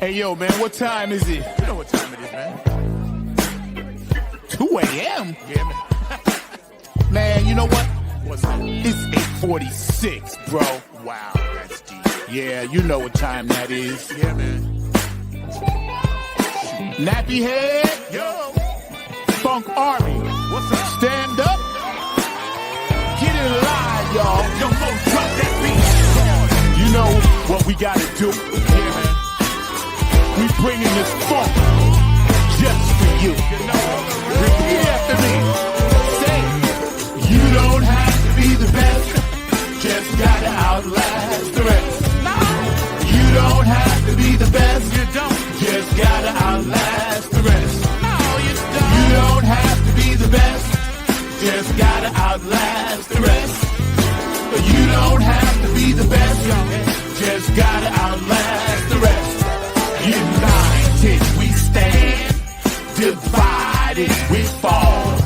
Hey, yo, man, what time is it? You know what time it is, man. 2 a.m.? Yeah, man. Man, you know what? What's that? It's 8:46, bro. Wow, that's deep. Yeah, you know what time that is. Yeah, man. Nappy head, Yo, Funk Army. what's up? Stand up. Get in line, y'all. Yo, folks, drop that beat. You know what we gotta do. Yeah, man. We bringing this funk just for you. You know, Repeat after me. Say, you don't have to be the best, just gotta outlast the rest. You don't have to be the best, you don't. just gotta outlast the rest. No, you don't. You don't have to be the best, just gotta outlast the rest. You don't have to be the best, just gotta outlast the rest. United we stand, divided we fall.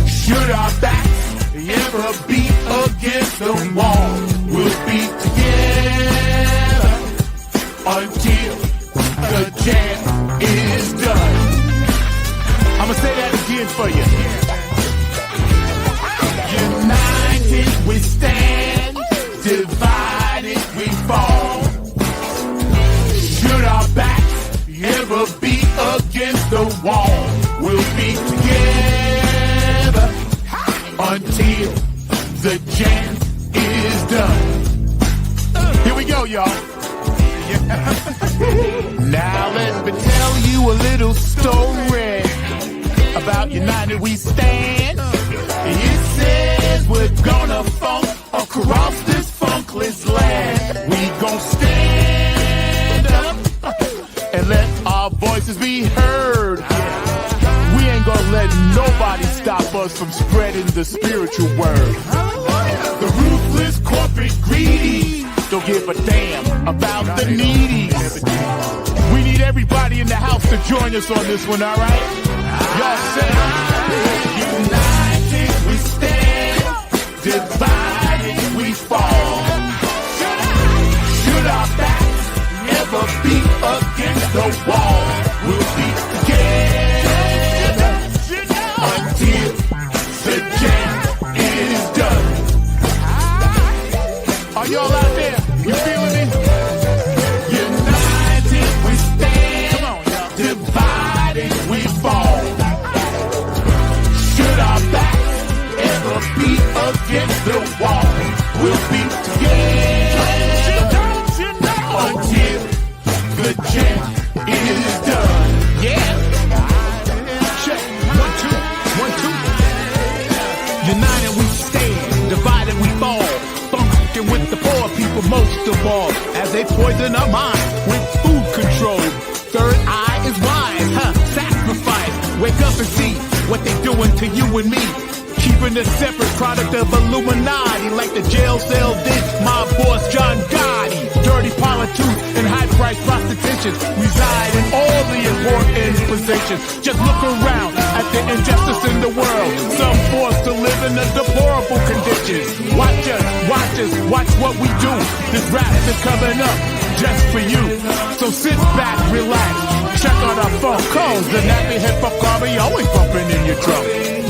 Should our backs ever be against the wall, we'll be together until the jam is done. I'ma say that again for you. United we stand, divided we fall. Should our backs ever be against the wall, we'll be together until the jam is done. Here we go, y'all. Now let me tell you a little story about United We Stand. It says we're gonna funk across this funkless land. We gon' stand up and let our voices be heard. We ain't gonna let nobody stop us from spreading the spiritual word. The ruthless corporate greedy don't give a damn about the needy. We need everybody in the house to join us on this one, alright? Y'all say, united we stand, divided we fall. Should our backs ever be against the wall, we'll be together until the jam is done. Are y'all out there? You feeling me? United we stand. Come on, y'all. Divided we fall. Should our backs ever be against the wall, we'll be together until the jam is done. Yeah. Check. 1, 2, 1, 2. United we stand. Divided we fall. With the poor people most of all, as they poison our mind with food control. Third eye is wise, sacrifice. Wake up and see what they doing to you and me. Keeping a separate product of Illuminati, like the jail cell did my boss John Gotti. Dirty politics and high-priced prostitution reside in all the important positions. Just look around at the injustice in the world. Some forced to live in a deplorable conditions. Watch what we do. This rap is coming up just for you. So sit back, relax, check out our phone calls. The nappy hip hop army always bumping in your drum.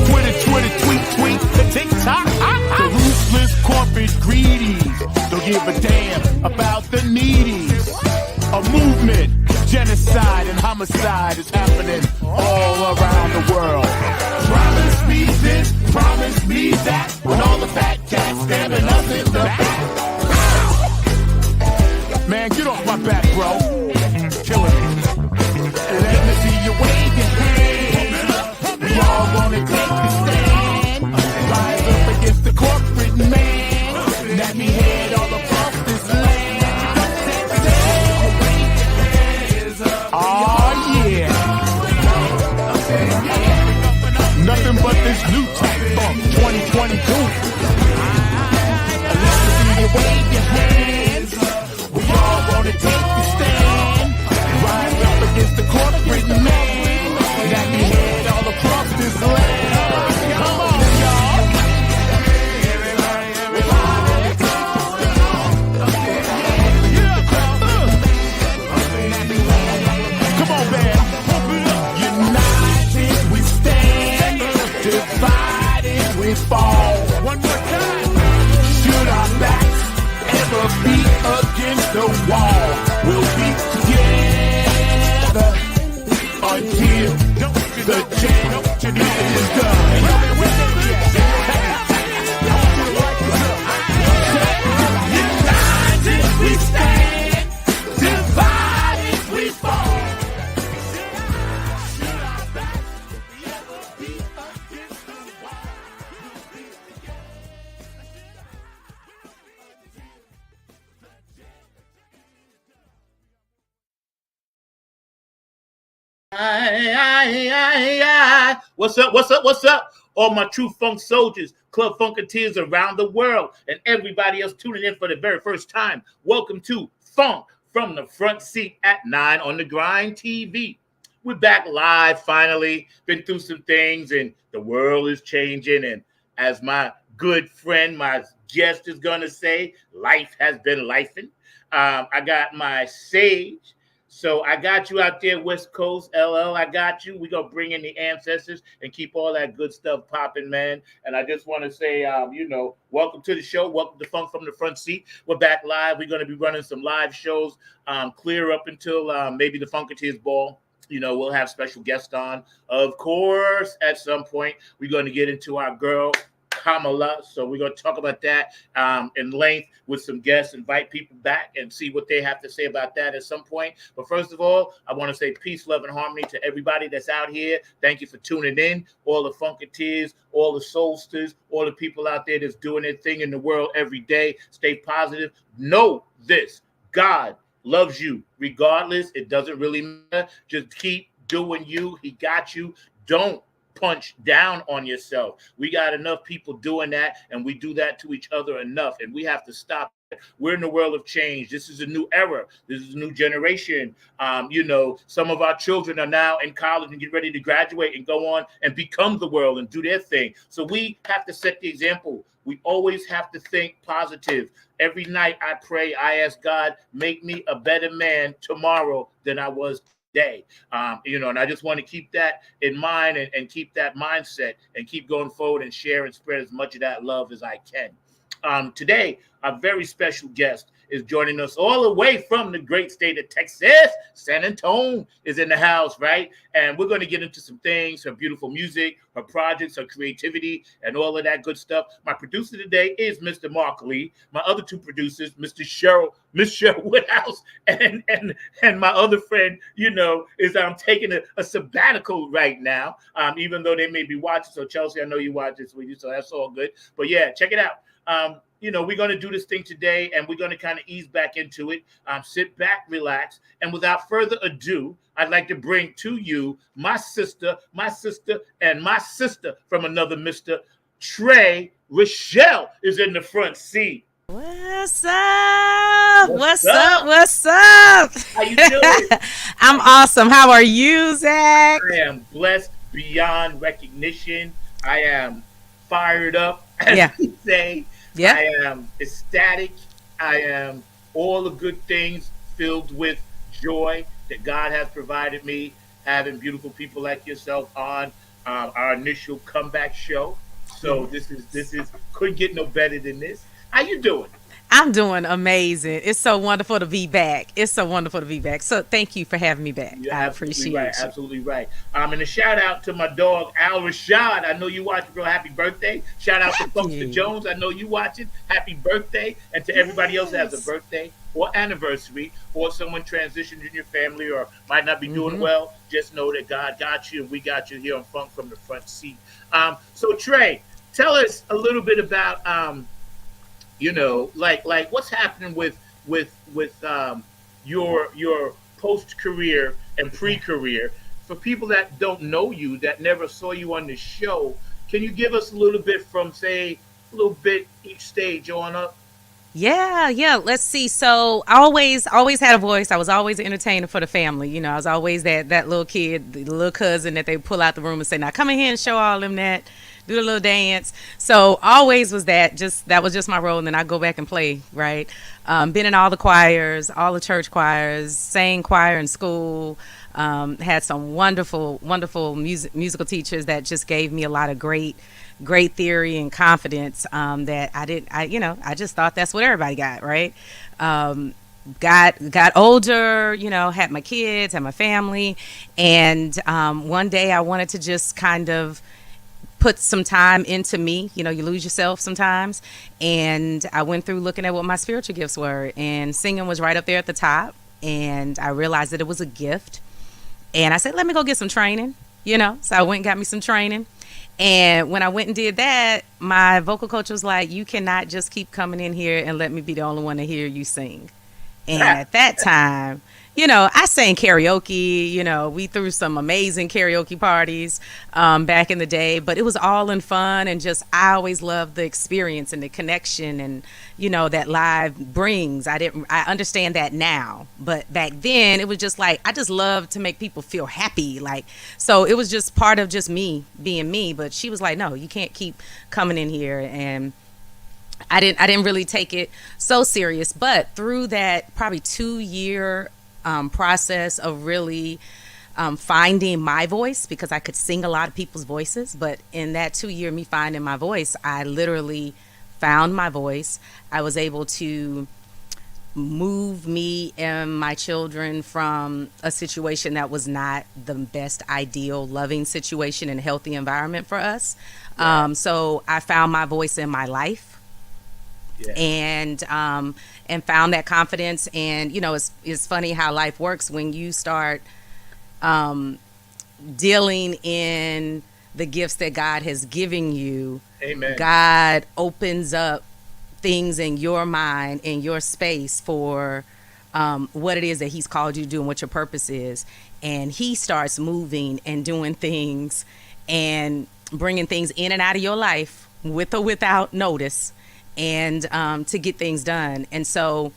Twitter, tweet, the TikTok. The ruthless corporate greedies don't give a damn about the needies. A movement, genocide and homicide is happening all around the world. Promise me this, promise me that, when all the fat cats stabbing us in the back. Man, get off my back, bro. Killing me. Let me see you wave your hands. We all wanna take the stand. Rise up against the corporate man. Let me head all across this land. Oh yeah. Nothing but this new type funk 2022. Let me see you wave your hands. We all wanna take the stand. Rise up against the corporate man. Let me head all across this land. Come on, y'all. we fall. One more time. Should our backs ever be against the wall, we'll be together until the change is done. United we stand, divided we fall. Should our backs ever be against the wall, we'll be together. What's up? What's up? What's up? All my true funk soldiers, club funketeers around the world, and everybody else tuning in for the very first time. Welcome to Funk from the Front Seat at 9 on the Grind TV. We're back live finally. Been through some things, and the world is changing. And as my good friend, my guest is gonna say, life has been lifing. I got my sage. So I got you out there, West Coast, LL. I got you. We're going to bring in the ancestors and keep all that good stuff popping, man. And I just want to say, welcome to the show. Welcome to Funk from the Front Seat. We're back live. We're going to be running some live shows clear up until maybe the Funketeers Ball. You know, we'll have special guests on. Of course, at some point, we're going to get into our girl, Kamala. So we're going to talk about that in length with some guests, invite people back and see what they have to say about that at some point. But first of all, I want to say peace, love, and harmony to everybody that's out here. Thank you for tuning in. All the Funketeers, all the Soulsters, all the people out there that's doing their thing in the world every day. Stay positive. Know this. God loves you regardless. It doesn't really matter. Just keep doing you. He got you. Don't punch down on yourself. We got enough people doing that, and we do that to each other enough, and we have to stop it. We're in the world of change. This is a new era. This is a new generation. Some of our children are now in college and get ready to graduate and go on and become the world and do their thing. So we have to set the example. We always have to think positive. Every night I pray, I ask God, make me a better man tomorrow than I was day. And I just want to keep that in mind and keep that mindset and keep going forward and share and spread as much of that love as I can. Today, a very special guest is joining us all the way from the great state of Texas. San Antonio is in the house, right? And we're going to get into some things, her beautiful music, her projects, her creativity, and all of that good stuff. My producer today is Mr. Mark Lee. My other two producers, Miss Cheryl Woodhouse, and my other friend, is taking a sabbatical right now, even though they may be watching. So Chelsea, I know you watch this with you, so that's all good. But yeah, check it out. We're going to do this thing today, and we're going to kind of ease back into it. Sit back, relax, and without further ado, I'd like to bring to you my sister, and my sister from another Mr. Trey. Rochelle is in the front seat. What's up? What's up? What's up? How you doing? I'm awesome. How are you, Zach? I am blessed beyond recognition. I am fired up, as you say. Yeah. I am ecstatic. I am all the good things filled with joy that God has provided me, having beautiful people like yourself on our initial comeback show. So this is couldn't get no better than this. How you doing? I'm doing amazing. It's so wonderful to be back. So thank you for having me back. You're I absolutely appreciate right. you. Absolutely right. And a shout out to my dog Al Rashad. I know you watching, bro. Happy birthday! Shout out to Funkster Jones. I know you watching. Happy birthday! And to everybody else that has a birthday or anniversary, or someone transitioned in your family or might not be doing well, just know that God got you and we got you here on Funk from the Front Seat. So Trey, tell us a little bit about like what's happening with your post career and pre career. For people that don't know you, that never saw you on the show, can you give us a little bit from, say, a little bit each stage on up? Yeah. Let's see. So I always had a voice. I was always an entertainer for the family. I was always that little kid, the little cousin that they pull out the room and say, now come in here and show all them that. Do a little dance. So always was that. That was just my role. And then I go back and play, right? Been in all the choirs, all the church choirs, sang choir in school. Had some wonderful musical teachers that just gave me a lot of great great theory and confidence that I didn't. I just thought that's what everybody got, right? Um, got older, had my kids, had my family, and one day I wanted to just kind of put some time into me. You lose yourself sometimes. And I went through looking at what my spiritual gifts were, and singing was right up there at the top. And I realized that it was a gift. And I said, let me go get some training, So I went and got me some training. And when I went and did that, my vocal coach was like, you cannot just keep coming in here and let me be the only one to hear you sing. And at that time, I sang karaoke. We threw some amazing karaoke parties back in the day, but it was all in fun, and just I always loved the experience and the connection, and that live brings. I understand that now, but back then it was just like I just loved to make people feel happy, so it was just part of just me being me. But she was like, no, you can't keep coming in here. And I didn't really take it so serious. But through that probably 2 year process of really finding my voice, because I could sing a lot of people's voices, but in that 2 year me finding my voice, I literally found my voice. I was able to move me and my children from a situation that was not the best ideal loving situation and healthy environment for us. So I found my voice in my life. Yeah. And found that confidence. And it's funny how life works when you start dealing in the gifts that God has given you. Amen. God opens up things in your mind, in your space, for what it is that he's called you to do and what your purpose is. And he starts moving and doing things and bringing things in and out of your life with or without notice, and to get things done. And so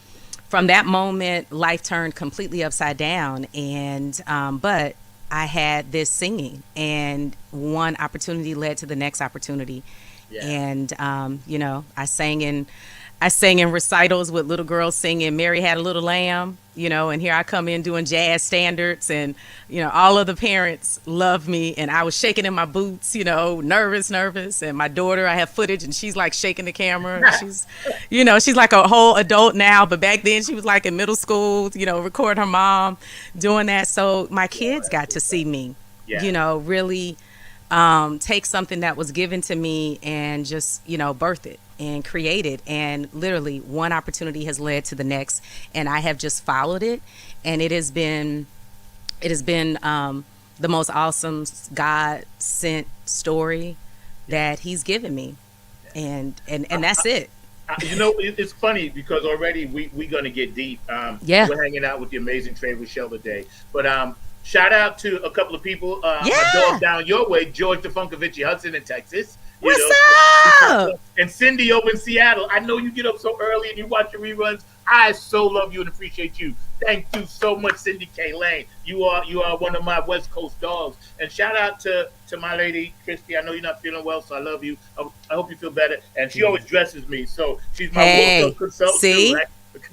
from that moment, life turned completely upside down. And but I had this singing, and one opportunity led to the next opportunity. Yeah. And I sang in recitals with little girls singing Mary Had a Little Lamb, and here I come in doing jazz standards, and all of the parents love me, and I was shaking in my boots, nervous, and my daughter, I have footage, and she's like shaking the camera. She's she's like a whole adult now, but back then she was like in middle school, record her mom doing that. So my kids got to see me, really take something that was given to me and just birth it and create it. And literally one opportunity has led to the next, and I have just followed it, and it has been the most awesome God sent story that he's given me, and that's it. It's funny because already we're gonna get deep. We're hanging out with the amazing Trey Rochelle today, but shout out to a couple of people. My dog down your way, George DeFunkovici Hudson in Texas. What's up? And Cindy over in Seattle. I know you get up so early and you watch your reruns. I so love you and appreciate you. Thank you so much, Cindy K. Lane. You are one of my West Coast dogs. And shout out to my lady, Christy. I know you're not feeling well, so I love you. I hope you feel better. And she always dresses me, so she's my wardrobe consultant. See?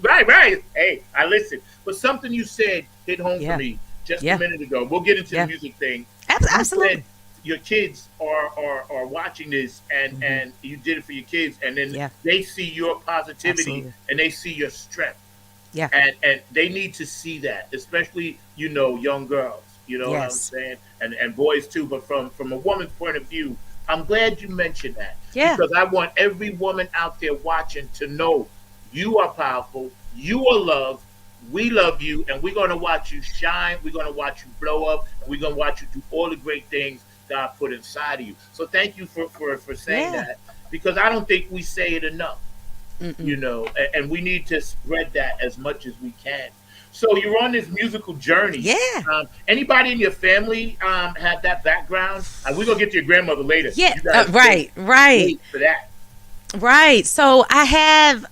Right. Hey, I listen. But something you said hit home for me just a minute ago. We'll get into the music thing. Absolutely. Your kids are watching this, and you did it for your kids, and then they see your positivity and they see your strength. Yeah. And they need to see that, especially, young girls, what I'm saying? And boys too, but from a woman's point of view, I'm glad you mentioned that. Yeah. Because I want every woman out there watching to know you are powerful, you are loved, we love you, and we're going to watch you shine, we're going to watch you blow up, and we're going to watch you do all the great things God put inside of you. So thank you for saying that, because I don't think we say it enough. And we need to spread that as much as we can. So you're on this musical journey. Yeah. Anybody in your family had that background? We're gonna get to your grandmother later. Yeah. Right. For that. Right. So I have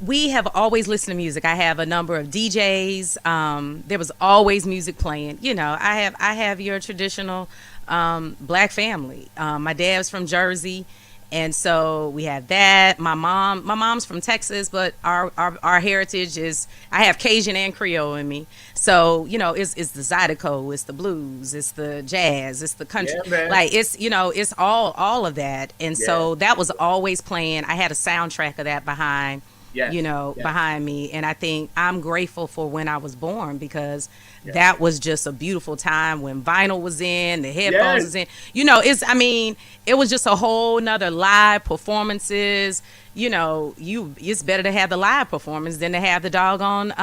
we have always listened to music. I have a number of DJs. There was always music playing. I have your traditional Black family. My dad's from Jersey, And so we have that. My mom's from Texas, but our heritage is, I have Cajun and Creole in me. So, it's the Zydeco, it's the blues, it's the jazz, it's the country. Yeah, man. Like, it's all of that. And Yeah. so that was always playing. I had a soundtrack of that behind, Yes. Yes. behind me. And I think I'm grateful for when I was born, because Yeah. that was just a beautiful time when vinyl was in, the headphones Yes. was in. It was just a whole nother live performances. It's better to have the live performance than to have the doggone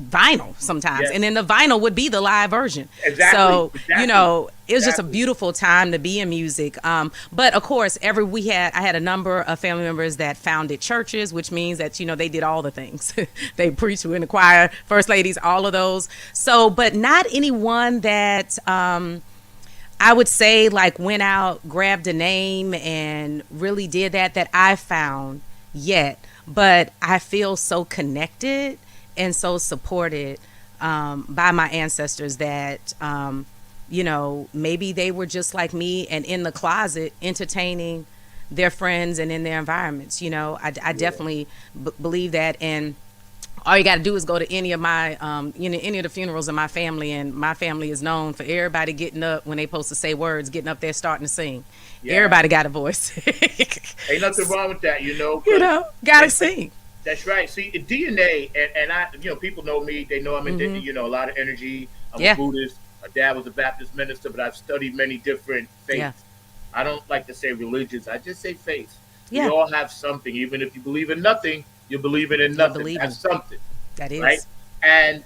vinyl sometimes. Yes. And then the vinyl would be the live version. Exactly. So, Exactly. it was just a Exactly. beautiful time to be in music. But of course, I had a number of family members that founded churches, which means that, they did all the things. They preached in the choir, first ladies, all of those. So, but not anyone that, I would say, like, went out, grabbed a name and really did that I found yet. But I feel so connected and so supported by my ancestors that, maybe they were just like me and in the closet entertaining their friends and in their environments. I definitely believe that. And all you got to do is go to any of my, any of the funerals in my family, and my family is known for everybody getting up when they supposed to say words, getting up there starting to sing. Yeah. Everybody got a voice. Ain't nothing wrong with that, 'cause Gotta sing. That's right. See, DNA, and I, people know me. They know I'm into, a lot of energy. I'm Yeah. a Buddhist. My dad was a Baptist minister, but I've studied many different faiths. Yeah. I don't like to say religions. I just say faiths. Yeah. We all have something. Even if you believe in nothing, you're believing in nothing. believing. That's something, That is. right? And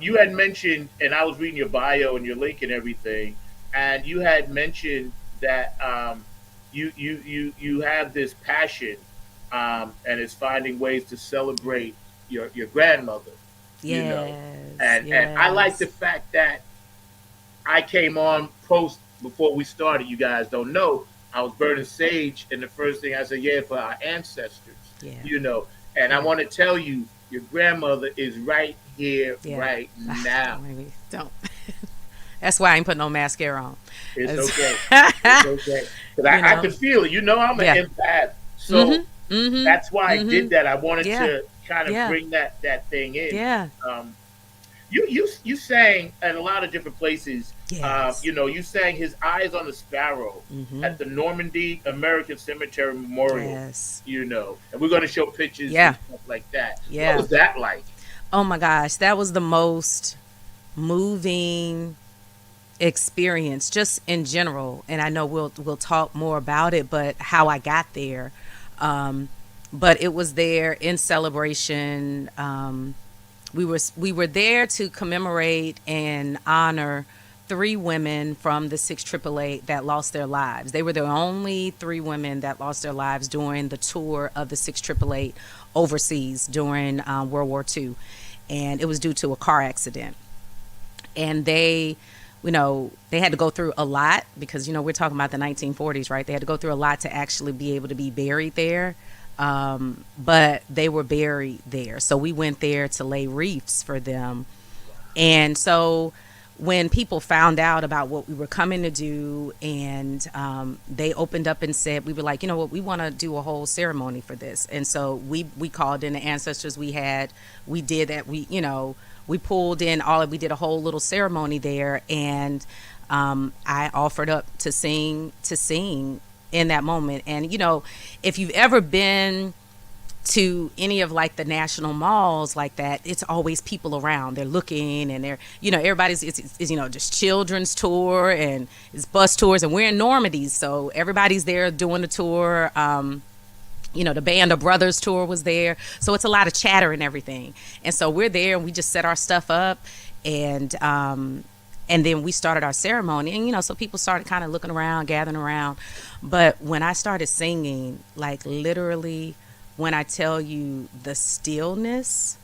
you had mentioned, and I was reading your bio and your link and everything, and you had mentioned that you have this passion, and it's finding ways to celebrate your grandmother. Yes. And I like the fact that I came on post before we started. You guys don't know I was burning sage, and the first thing I said, yeah, for our ancestors. Yeah. And I want to tell you, your grandmother is right here, Yeah. right now. Maybe don't. That's why I ain't put no mascara on. It's okay. It's okay. Because I can feel it. I'm an Yeah. empath. So Mhm. that's why I did that. I wanted Yeah. to kind of Yeah. bring that thing in. Yeah. You sang at a lot of different places. Yes. You sang "His Eyes on the Sparrow" at the Normandy American Cemetery Memorial. Yes. And we're going to show pictures Yeah. and stuff like that. Yeah. What was that like? Oh my gosh, that was the most moving experience just in general. And I know we'll talk more about it, but how I got there. But it was there in celebration. We were there to commemorate and honor 3 women from the 688 that lost their lives. They were the only 3 women that lost their lives during the tour of the 688 overseas during World War II. And it was due to a car accident. And they had to go through a lot because, we're talking about the 1940s, right? They had to go through a lot to actually be able to be buried there. But they were buried there. So we went there to lay wreaths for them. And so when people found out about what we were coming to do, and they opened up and said, we were like, we want to do a whole ceremony for this. And so we called in the ancestors we did that. We pulled in we did a whole little ceremony there. And I offered up to sing in that moment. And, if you've ever been to any of like the national malls like that, it's always people around. They're looking, and they're, everybody's, it's just children's tour and it's bus tours, and we're in Normandy. So everybody's there doing the tour. The Band of Brothers tour was there. So it's a lot of chatter and everything. And so we're there and we just set our stuff up, and then we started our ceremony, and so people started kind of looking around, gathering around. But when I started singing, like literally, when I tell you the stillness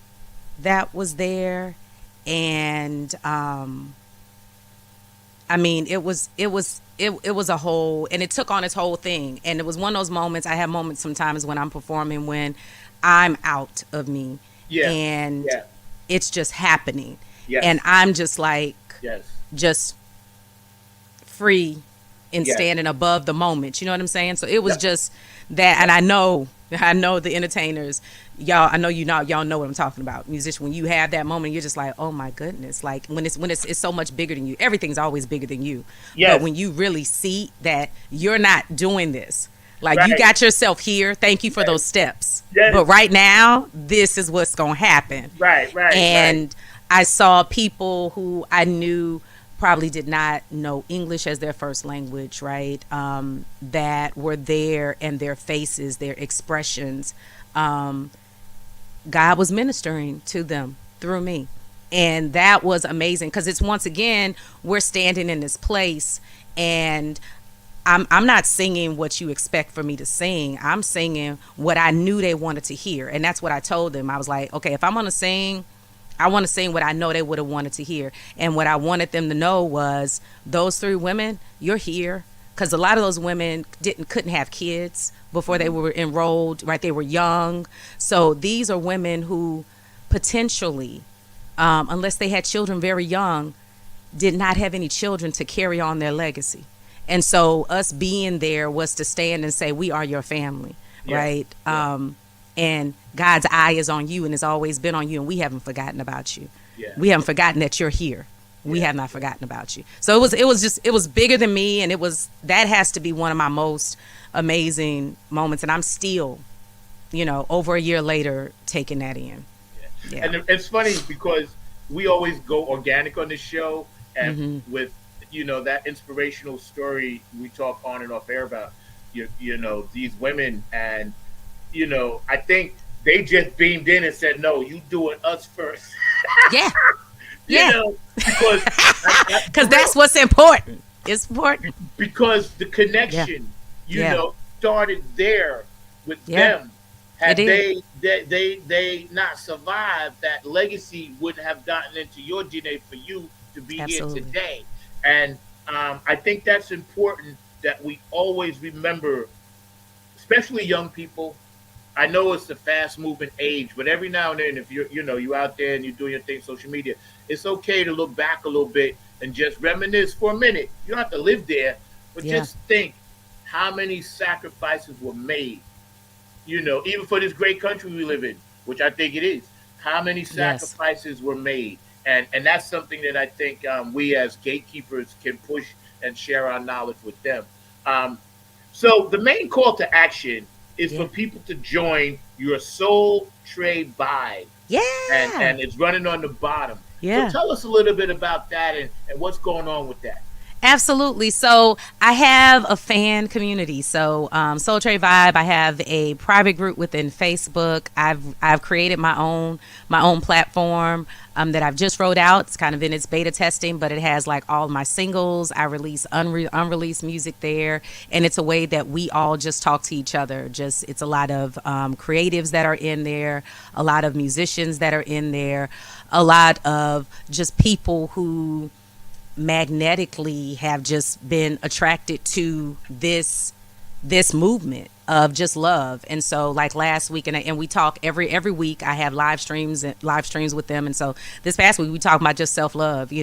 that was there, and it was a whole, and it took on its whole thing. And it was one of those moments. I have moments sometimes when I'm performing when I'm out of me, and it's just happening, and I'm just like, yes, just free and Yes. standing above the moment. You know what I'm saying? So it was Yep. just that, and I know the entertainers, y'all. I know y'all know what I'm talking about. Musician, when you have that moment, you're just like, oh my goodness. Like when it's so much bigger than you. Everything's always bigger than you. But Yes. when you really see that you're not doing this, like you Right. got yourself here. Thank you for Yes. those steps. Yes. But right now, this is what's gonna happen. Right. Right. Right. And I saw people who I knew probably did not know English as their first language, right? That were there, and their faces, their expressions. Um, God was ministering to them through me. And that was amazing because it's once again, we're standing in this place, and I'm not singing what you expect for me to sing. I'm singing what I knew they wanted to hear. And that's what I told them. I was like, okay, if I'm going to sing, I want to sing what I know they would have wanted to hear. And what I wanted them to know was those three women, you're here. Because a lot of those women couldn't have kids before they were enrolled, right? They were young. So these are women who potentially, unless they had children very young, did not have any children to carry on their legacy. And so us being there was to stand and say, we are your family, Yeah. right? Yeah. And God's eye is on you and has always been on you, and we haven't forgotten about you. Yeah. We haven't forgotten that you're here. We Yeah. have not forgotten about you. So it was bigger than me, and that has to be one of my most amazing moments, and I'm still, over a year later taking that in. Yeah. And it's funny because we always go organic on this show, and with that inspirational story we talk on and off air about these women, and I think they just beamed in and said, no, you do it us first. Yeah. you Yeah. know because Because that's what's important. It's important. because the connection Yeah. started there with Yeah. them. Had It did. they not survived, that legacy wouldn't have gotten into your DNA for you to be Absolutely. here today. And I think that's important, that we always remember, especially young people. I know it's a fast moving age, but every now and then, if you out there and you're doing your thing, social media, it's okay to look back a little bit and just reminisce for a minute. You don't have to live there, but Yeah. just think how many sacrifices were made. Even for this great country we live in, which I think it is. How many Yes. sacrifices were made, and that's something that I think we as gatekeepers can push and share our knowledge with them. So the main call to action is Yeah. for people to join your Soul Trade Vibe, Yeah. and it's running on the bottom. Yeah. So tell us a little bit about that, and what's going on with that. Absolutely. So I have a fan community. So Soul Trade Vibe. I have a private group within Facebook. I've created my own platform that I've just rolled out. It's kind of in its beta testing, but it has like all my singles. I release unreleased music there, and it's a way that we all just talk to each other. It's a lot of creatives that are in there, a lot of musicians that are in there, a lot of just people who magnetically have just been attracted to this movement of just love. And so like last week, and we talk every week. I have live streams with them. And so this past week we talked about just self-love.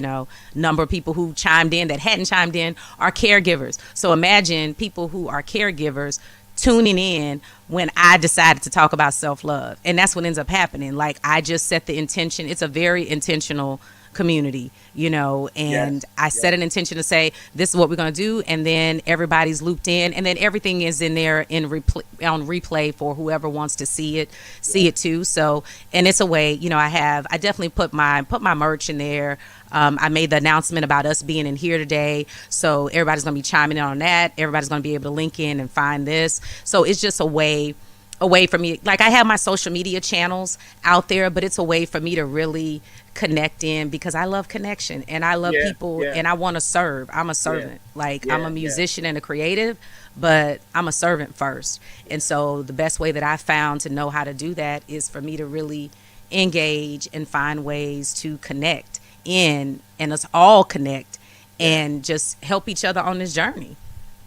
Number of people who chimed in that hadn't chimed in are caregivers. So imagine people who are caregivers tuning in when I decided to talk about self-love. And that's what ends up happening. Like I just set the intention. It's a very intentional community, and Yes. I set an intention to say this is what we're going to do, and then everybody's looped in, and then everything is in there on replay for whoever wants to see it too. So, and it's a way, I definitely put my merch in there. I made the announcement about us being in here today, so everybody's going to be chiming in on that. Everybody's going to be able to link in and find this. So it's just a way for me. Like I have my social media channels out there, but it's a way for me to really connect in, because I love connection and I love people, and I want to serve. I'm a servant. Like I'm a musician and a creative, but I'm a servant first. And so the best way that I found to know how to do that is for me to really engage and find ways to connect in, and us all connect and just help each other on this journey.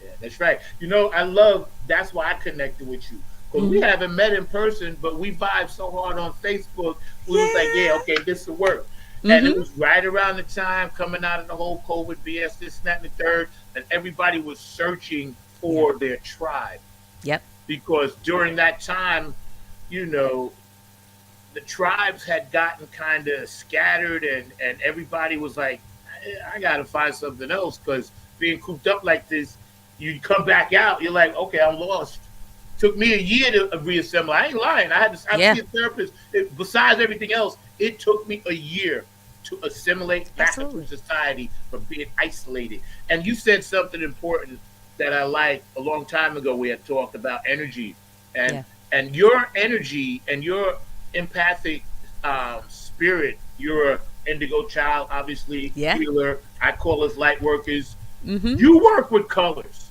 Yeah, that's right. I love, that's why I connected with you. Because we haven't met in person, but we vibe so hard on Facebook. We was like, yeah, okay, this will work. And it Mm-hmm. was right around the time coming out of the whole COVID BS, this, and that, and the third, and everybody was searching Yeah. for their tribe Yep. because during that time, you know, the tribes had gotten kind of scattered, and everybody was like, I gotta find something else because being cooped up like this, you come back out, you're like, okay, I'm lost. Took me a year to reassemble. I ain't lying. I Yeah. see a therapist. Besides everything else, it took me a year to assimilate back into Absolutely. society from being isolated. And you said something important that I like a long time ago. We had talked about energy, and Yeah. and your energy and your empathic spirit. You're a indigo child, obviously Yeah. healer. I call us light workers. Mm-hmm. You work with colors.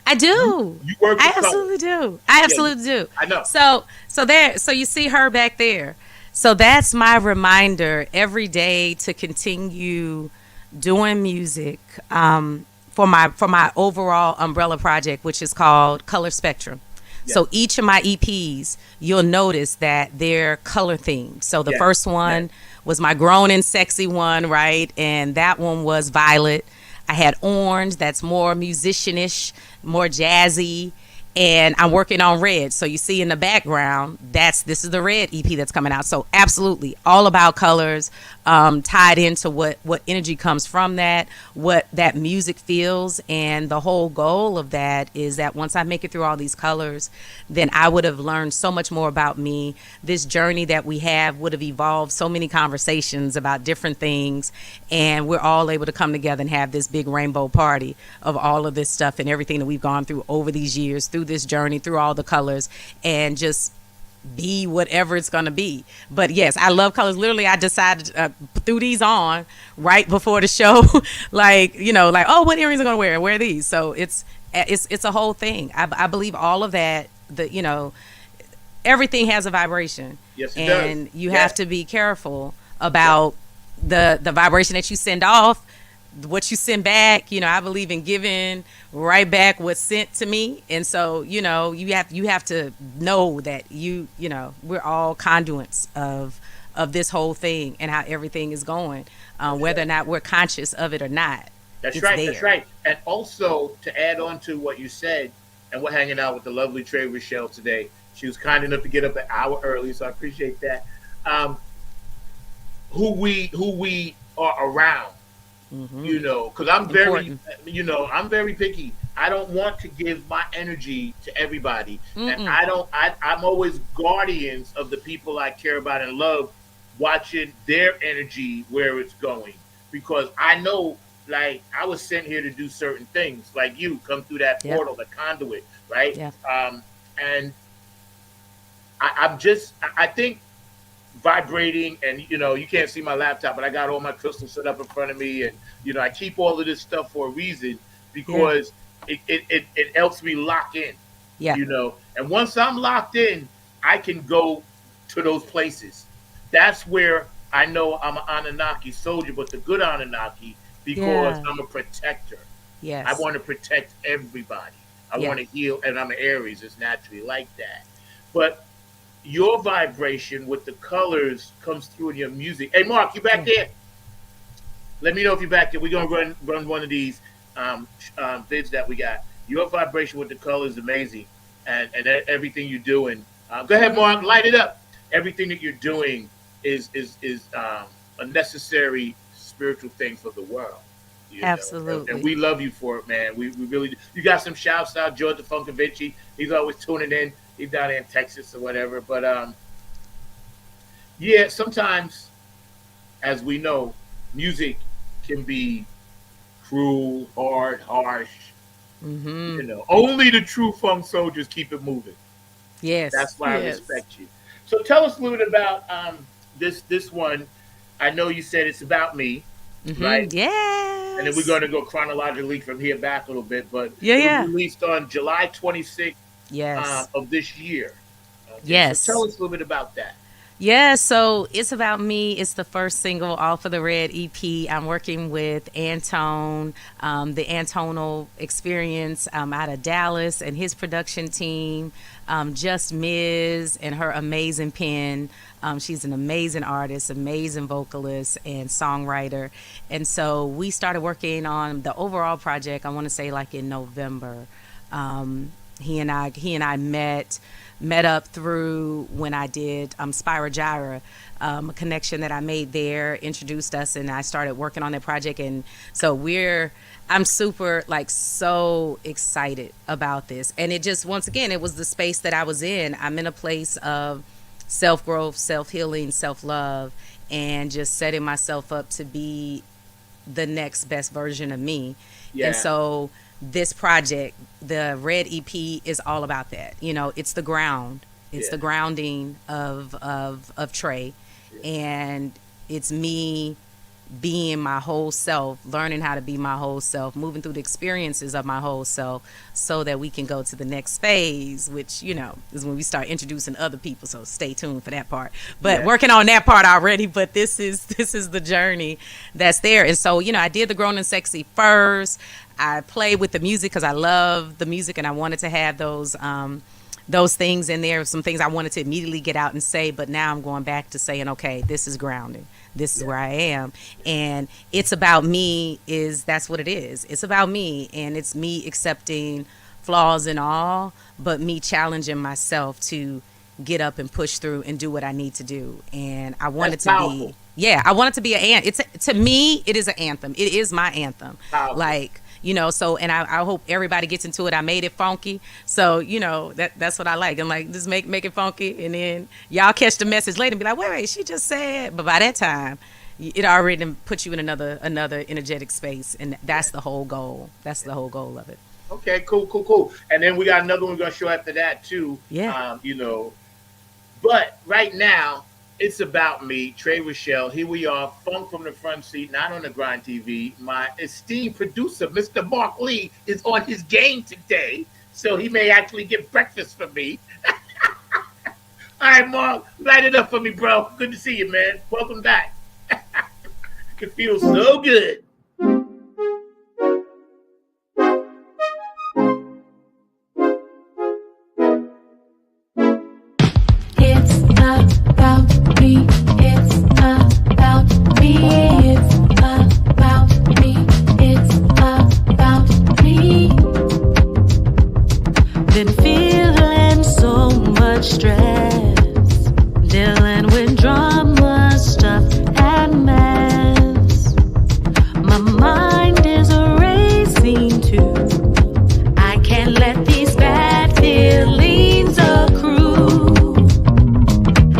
I You do. you work I with colors. absolutely do. I Yeah, absolutely do. I know. So you see her back there. So that's my reminder every day to continue doing music for my overall umbrella project, which is called Color Spectrum. Yes, So each of my EPs, you'll notice that they're color themed. So the yes, first yes. one was my grown and sexy one, right? And that one was violet. I had orange, that's more musicianish, more jazzy, and I'm working on red. So you see in the background, this is the red EP that's coming out. So absolutely, all about colors, tied into what energy comes from that, what that music feels, and the whole goal of that is that once I make it through all these colors, then I would have learned so much more about me. This journey that we have would have evolved so many conversations about different things, and we're all able to come together and have this big rainbow party of all of this stuff and everything that we've gone through over these years, through this journey, through all the colors, and just be whatever it's going to be. But yes, I love colors. Literally, I decided threw these on right before the show, like, like, oh, what earrings am I going to wear? Wear these. So it's a whole thing. I believe all of that. Everything has a vibration, Yes, it does. and you have Yes, to be careful yes. about the vibration that you send off, what you send back. I believe in giving right back what's sent to me, and so you have to know that we're all conduits of this whole thing and how everything is going, That's whether or right. not we're conscious of it or not. That's It's right. That's there. right. And also to add on to what you said, and we're hanging out with the lovely Trey Rochelle today. She was kind enough to get up an hour early, so I appreciate that. Um, who we are around, Hmm. because I'm very, Important. I'm very picky. I don't want to give my energy to everybody, and Mm-mm. I don't. I'm always guardians of the people I care about and love, watching their energy where it's going because I know. Like I was sent here to do certain things, like you come through that Yep. portal, the conduit, right? Yeah. And I think vibrating, and you can't see my laptop, but I got all my crystals set up in front of me, and I keep all of this stuff for a reason Yeah. because it helps me lock in, Yeah. and once I'm locked in, I can go to those places. That's where I know I'm an Anunnaki soldier, but the good Anunnaki because Yeah. I'm a protector. I Yes. want to protect everybody. I Yeah. want to heal, and I'm an Aries. It's naturally like that. But your vibration with the colors comes through in your music. Hey, Mark, you back Yeah. there? Let me know if you're back there. We're gonna run one of these vids that we got. Your vibration with the colors is amazing, and everything you're doing. Go ahead, Mark. Light it up. Everything that you're doing is a necessary spiritual thing for the world. And Absolutely. we love you for it, man. We really do. You got some shouts out, Georgia Funkovici. He's always tuning in. He's down there in Texas or whatever. But yeah, sometimes, as we know, music can be cruel, hard, harsh. Hmm. Only the true funk soldiers keep it moving. Yes. That's why I Yes. respect you. So tell us a little bit about this one. I know you said it's about me, Hmm. right? And then we're Yes. going to go chronologically from here back a little bit. But Yeah. it was Yeah. released on July 26th Yes. of this year. Okay, so tell Yes. us a little bit about that. Yeah, so It's About Me. It's the first single off of the Red EP. I'm working with Antone, the Antonal Experience out of Dallas, and his production team, Just Miz and her amazing pen. She's an amazing artist, amazing vocalist, and songwriter. And so we started working on the overall project, I want to say like in November. He and I met up through when I did Spira Gyra, a connection that I made there, introduced us, and I started working on that project. And so I'm super, like, so excited about this. And it just, once again, it was the space that I was in. I'm in a place of self growth, self healing, self love, and just setting myself up to be the next best version of me. Yeah. And so this project, the Red EP, is all about that. It's the ground. It's Yeah. the grounding of Trey. And it's me being my whole self, learning how to be my whole self, moving through the experiences of my whole self so that we can go to the next phase, which, is when we start introducing other people. So stay tuned for that part. But Yeah. working on that part already, but this is the journey that's there. And so, I did the Grown and Sexy first. I played with the music because I love the music and I wanted to have those things in there, some things I wanted to immediately get out and say, but now I'm going back to saying, okay, this is grounding. This is where I am. And It's About Me that's what it is. It's about me, and it's me accepting flaws and all, but me challenging myself to get up and push through and do what I need to do. And I want That's it to powerful. be, I want it to be to me, it is an anthem. It is my anthem. Powerful. Like, so, and I hope everybody gets into it. I made it funky. So, that's what I like. And like, just make it funky. And then y'all catch the message later and be like, wait, she just said, but by that time, it already done put you in another energetic space. And that's the whole goal. That's the whole goal of it. Okay, cool. And then we got another one we're gonna show after that too. Yeah. But right now, it's about me, Trey Rochelle. Here we are, Funk from the Front Seat, not on the Grind TV. My esteemed producer, Mr. Mark Lee, is on his game today, so he may actually get breakfast for me. All right, Mark, light it up for me, bro. Good to see you, man. Welcome back. It feels so good. It's about me. It's about me. It's about me. It's about me. Been feeling so much stress, dealing with drama, stuff, and mess. My mind is racing too. I can't let these bad feelings accrue.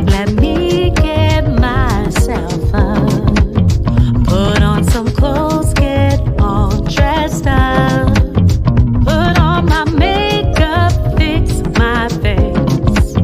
Let me get myself up, put on some clothes, get all dressed up, put on my makeup, fix my face,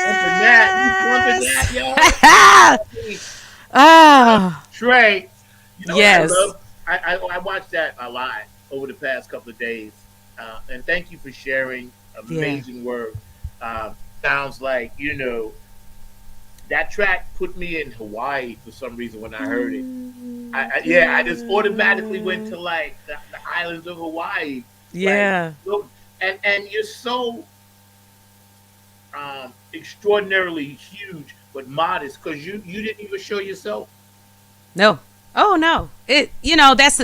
Pumping that. You pumping Yes. that, yo? Hey, Oh, Trey, you know what I yes. love? I watched that a lot over the past couple of days. And thank you for sharing. Yeah. Amazing work. Sounds like, that track put me in Hawaii for some reason when I heard it. Yeah, I just automatically went to like the islands of Hawaii. Like, Yeah. look, and you're so extraordinarily huge but modest because you didn't even show yourself. No. Oh no. That's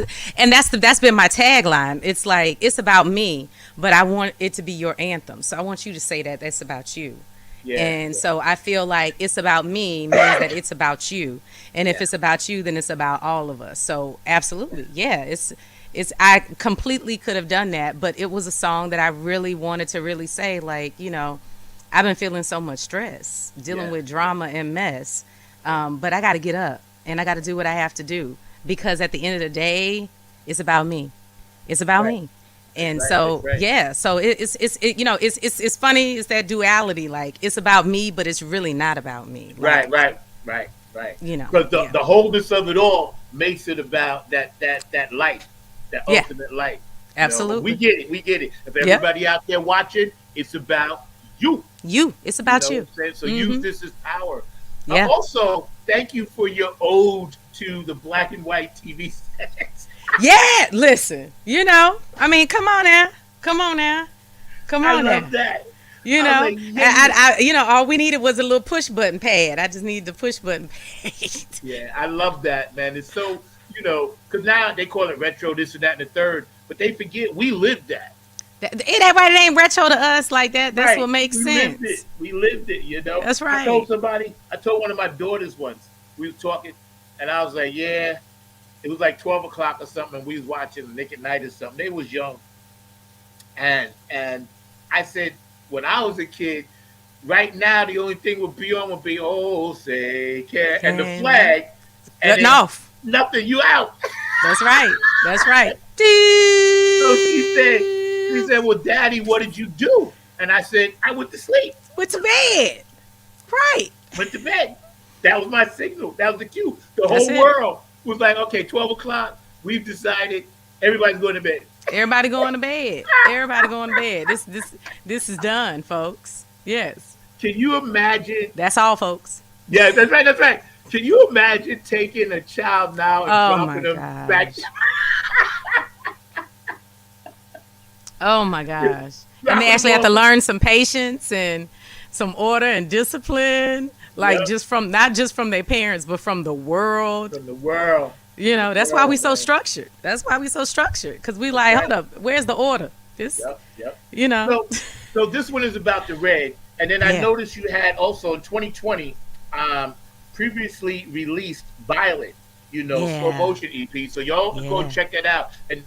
been my tagline. It's like it's about me, but I want it to be your anthem. So I want you to say that that's about you. Yeah, And yeah, so I feel like it's about me means that it's about you. And if yeah, it's about you, then it's about all of us. So absolutely. Yeah, it's I completely could have done that, but it was a song that I really wanted to really say like, I've been feeling so much stress, dealing yeah, with yeah, drama and mess. yeah. But I got to get up and I got to do what I have to do because at the end of the day, it's about me. It's about Right. me. That's And right. That's so right. yeah, so it's funny. It's that duality. Like it's about me, but it's really not about me. Right, Like right, right, right. Because the, yeah, the wholeness of it all makes it about that light, that yeah, ultimate light. We absolutely. get it. We get it. If Yep, everybody out there watching, it's about you. you. It's You about know what you. I'm saying? So use Mm-hmm. this as power. Yeah, Also, thank you for your ode to the black and white TV sets. yeah. Listen, I mean, come on now, come on now, come I on now. love that. You I was know, like, yeah, all we needed was a little push button pad. I just needed the push button pad. yeah, I love that, man. It's so, because now they call it retro, this and that, and the third, but they forget we lived that. That right, it ain't retro to us like that. That's Right. what makes We lived it. sense. We lived it. That's right. I told one of my daughters once, we was talking, and I was like, yeah, it was like 12 o'clock or something, and we was watching Nick at Night or something. They was young. And I said, when I was a kid, right now the only thing would be, oh, say, care, and the Came back. flag, and Cutting then off. nothing, you out. That's right. That's right. So she said, well, Daddy, what did you do? And I said, I went to sleep, Went to bed. Right. went to bed. That was my signal. That was the cue. The That's whole it. world was like, okay, 12 o'clock, we've decided everybody's going to bed. Everybody going to bed. Everybody going to bed. This is done, folks. Yes. Can you imagine? That's all, folks. Yeah, that's right, that's right. Can you imagine taking a child now and Oh my dropping them back, gosh. Oh my gosh. And they dropping actually them have to off? learn some patience and some order and discipline, like Yep, just from not just from their parents, but from the world. from the world. That's why we so Man. structured. That's why we so structured. Cause we That's like, hold right. up, where's the order? This, Yep, yep. you know, So, so this one is about the red, and then I yeah, noticed you had also in 2020, um, previously released Violet, slow yeah, motion EP. So y'all can go yeah, check that out. And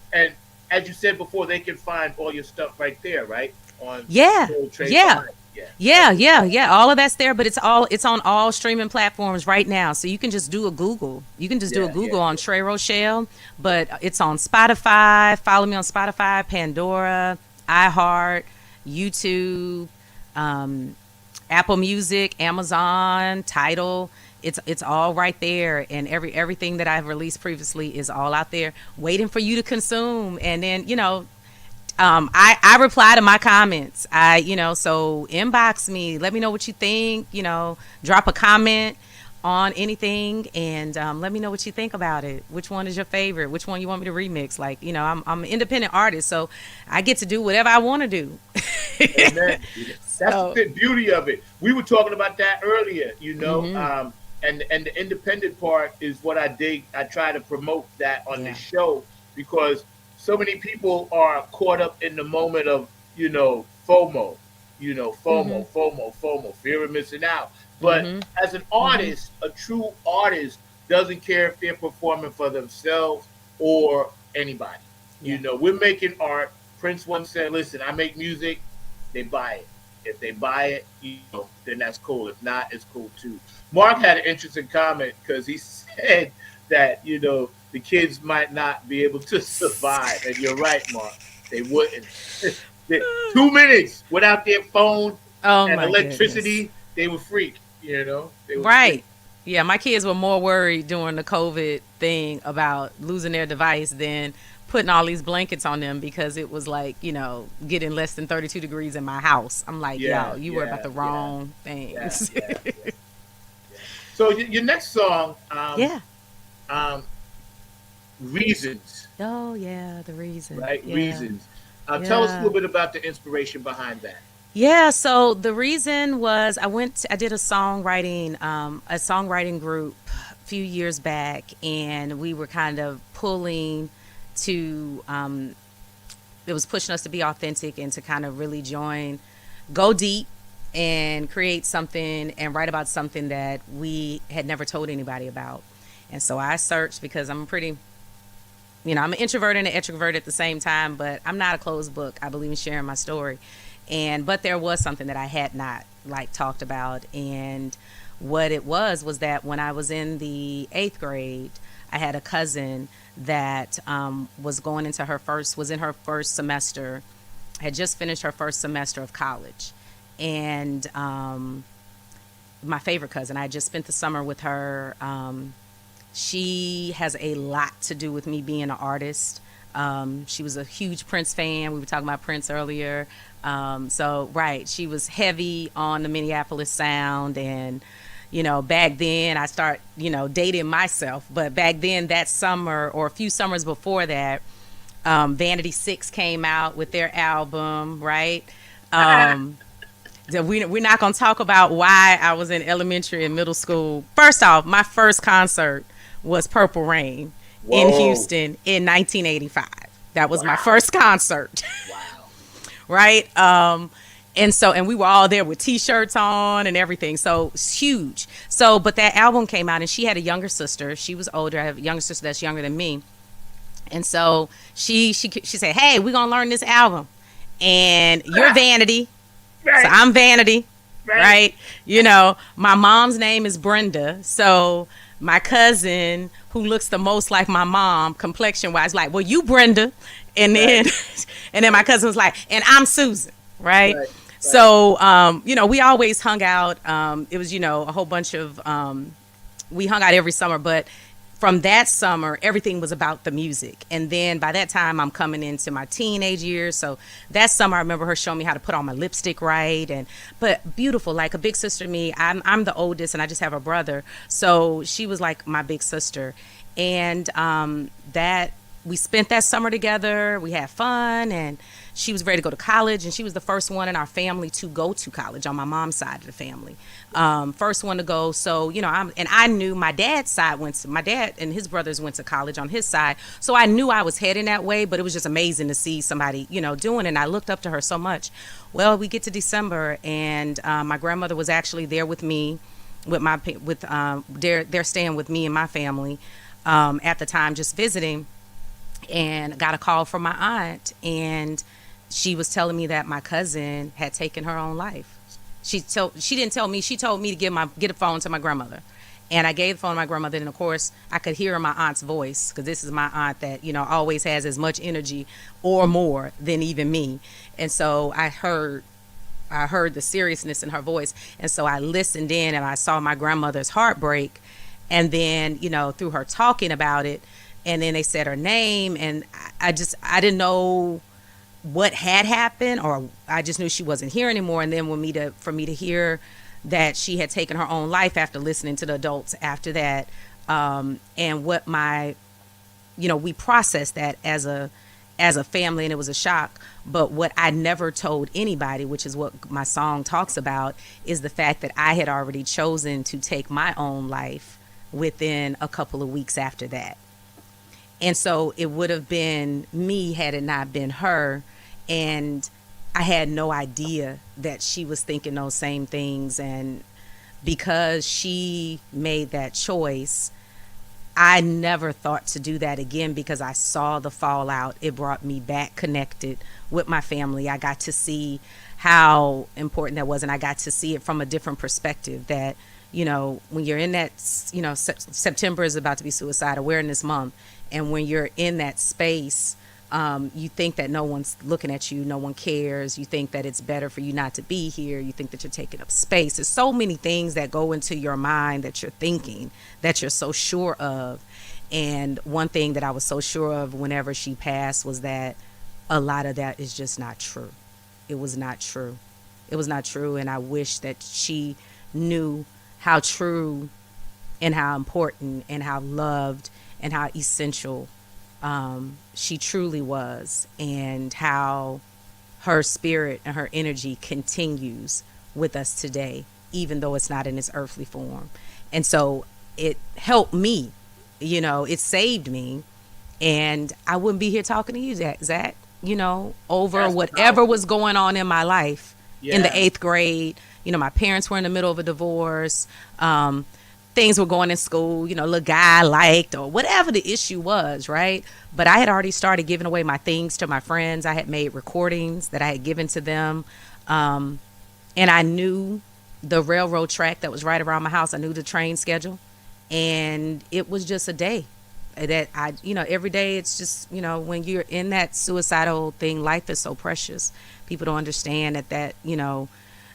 as you said before, they can find all your stuff right there, right on yeah, Soul Trade yeah. Vine. Yeah, Yeah, yeah, yeah. All of that's there, but it's on all streaming platforms right now. So you can just do a Google. You can just do a yeah, yeah, Google on Trey Rochelle, but it's on Spotify. Follow me on Spotify, Pandora, iHeart, YouTube, um, Apple Music, Amazon, Tidal. It's all right there, and everything that I've released previously is all out there, waiting for you to consume. And then I reply to my comments. So inbox me. Let me know what you think. Drop a comment on anything, and let me know what you think about it. Which one is your favorite? Which one you want me to remix? Like, I'm an independent artist, so I get to do whatever I want to do. amen. That's the So, good beauty of it. We were talking about that earlier, hmm and the independent part is what I dig. I try to promote that on the yeah, show because so many people are caught up in the moment of FOMO, hmm FOMO, fear of missing out. But hmm as an hmm artist, a true artist doesn't care if they're performing for themselves or anybody. yeah, We're making art. Prince once said, "Listen, I make music. They buy it. If they buy it, then that's cool. If not, it's cool too." Mark had an interesting comment because he said that the kids might not be able to survive, and you're right, Mark. They wouldn't. 2 minutes without their phone, Oh And my goodness. electricity, they were freak. You know, they were freak. Right. Yeah, my kids were more worried during the COVID thing about losing their device than putting all these blankets on them because it was like, getting less than 32 degrees in my house. I'm like, Yeah, yo, you worry about yeah, the yeah, wrong yeah, things. yeah, yeah, yeah. So your next song, Yeah. um, "Reasons," Oh, yeah, the reason. right? Yeah. "Reasons." Tell us a Yeah. little bit about the inspiration behind that. Yeah, so the reason was I did a songwriting group a few years back, and we were kind of pulling to it was pushing us to be authentic and to kind of really go deep and create something and write about something that we had never told anybody about. And so I searched because I'm an introvert and an extrovert at the same time, but I'm not a closed book. I believe in sharing my story. But there was something that I had not like talked about. And what it was that when I was in the 8th grade, I had a cousin that was in her first semester, had just finished her first semester of college. And my favorite cousin, I had just spent the summer with her. She has a lot to do with me being an artist. She was a huge Prince fan. We were talking about Prince earlier. Right, she was heavy on the Minneapolis sound. And, back then I dating myself. But back then, that summer or a few summers before that, Vanity Six came out with their album, right? Um, we're not going to talk about why I was in elementary and middle school. First off, my first concert was Purple Rain in Whoa! Houston in 1985. That was my Wow! first concert, Wow! right? And we were all there with T-shirts on and everything. So it's huge. So, but that album came out, and she had a younger sister. She was older. I have a younger sister that's younger than me. And so she said, "Hey, we're gonna learn this album, and you're Vanity, so Right, I'm Vanity, right, right? My mom's name is Brenda, so my cousin who looks the most like my mom complexion wise, like, well, you Brenda, and right, then and then my cousin was like, and I'm Susan, right? right, right. So we always hung out. It was a whole bunch of we hung out every summer, but from that summer, everything was about the music. And then by that time, I'm coming into my teenage years. So that summer, I remember her showing me how to put on my lipstick right. But beautiful, like a big sister to me. I'm the oldest, and I just have a brother. So she was like my big sister. And that we spent that summer together. We had fun, and she was ready to go to college, and she was the first one in our family to go to college on my mom's side of the family. First one to go. So I knew my dad and his brothers went to college on his side, so I knew I was heading that way. But it was just amazing to see somebody doing it. And I looked up to her so much. Well, we get to December, and my grandmother was actually there with me, they're staying with me and my family at the time, just visiting, and got a call from my aunt, and she was telling me that my cousin had taken her own life. She didn't tell me. She told me to get a phone to my grandmother, and I gave the phone to my grandmother. And of course, I could hear my aunt's voice, because this is my aunt that always has as much energy or more than even me. And so I heard the seriousness in her voice, and so I listened in, and I saw my grandmother's heartbreak. And then through her talking about it, and then they said her name, and I didn't know what had happened, or I just knew she wasn't here anymore. And then for me to hear that she had taken her own life after listening to the adults after that, and what we processed that as a family, and it was a shock. But what I never told anybody, which is what my song talks about, is the fact that I had already chosen to take my own life within a couple of weeks after that. And so it would have been me had it not been her. And I had no idea that she was thinking those same things. And because she made that choice, I never thought to do that again, because I saw the fallout. It brought me back connected with my family. I got to see how important that was, and I got to see it from a different perspective, that when you're in that, September is about to be Suicide Awareness Month, and when you're in that space You think that no one's looking at you, no one cares. You think that it's better for you not to be here. You think that you're taking up space. There's so many things that go into your mind that you're thinking, that you're so sure of. And one thing that I was so sure of whenever she passed was that a lot of that is just not true. It was not true. It was not true. And I wish that she knew how true and how important and how loved and how essential she truly was, and how her spirit and her energy continues with us today, even though it's not in its earthly form. And so it helped me, it saved me, and I wouldn't be here talking to you, Zach, over That's whatever powerful. was going on in my life in the Yeah. 8th grade. My parents were in the middle of a divorce. Things were going in school, little guy I liked or whatever the issue was, right? But I had already started giving away my things to my friends. I had made recordings that I had given to them. And I knew the railroad track that was right around my house. I knew the train schedule. And it was just a day that every day it's just, when you're in that suicidal thing, life is so precious. People don't understand that,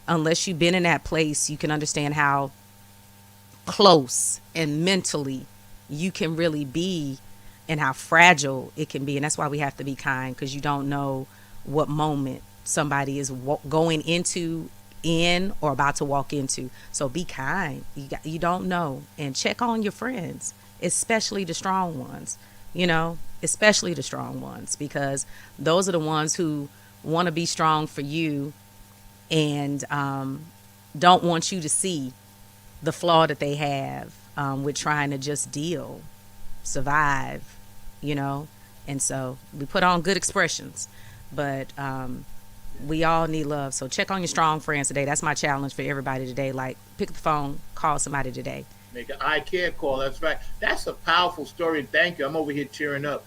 unless you've been in that place, you can understand how close and mentally you can really be and how fragile it can be. And that's why we have to be kind, because you don't know what moment somebody is going into, in, or about to walk into. So be kind. You don't know. And check on your friends, especially the strong ones, especially the strong ones, because those are the ones who want to be strong for you and don't want you to see the flaw that they have with trying to just survive, and so we put on good expressions, but we all need love. So check on your strong friends today. That's my challenge for everybody today. Like, pick up the phone, call somebody today. Make an I care call. That's right. That's a powerful story. Thank you. I'm over here cheering up.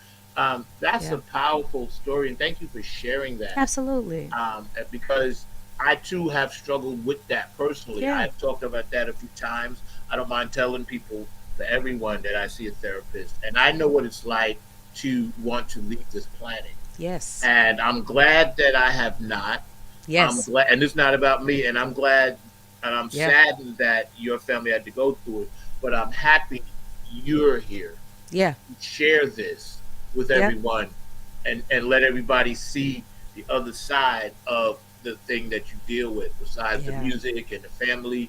That's Yeah. a powerful story, and thank you for sharing that. Absolutely. Because I too have struggled with that personally. Yeah. I've talked about that a few times. I don't mind telling people, for everyone, that I see a therapist, and I know what it's like to want to leave this planet. Yes. And I'm glad that I have not. Yes. I'm glad, and it's not about me. And I'm glad, and I'm Yeah. saddened that your family had to go through it. But I'm happy you're here. Yeah. Share this with Yeah. everyone, and let everybody see the other side of the thing that you deal with, besides the Yeah. music and the family.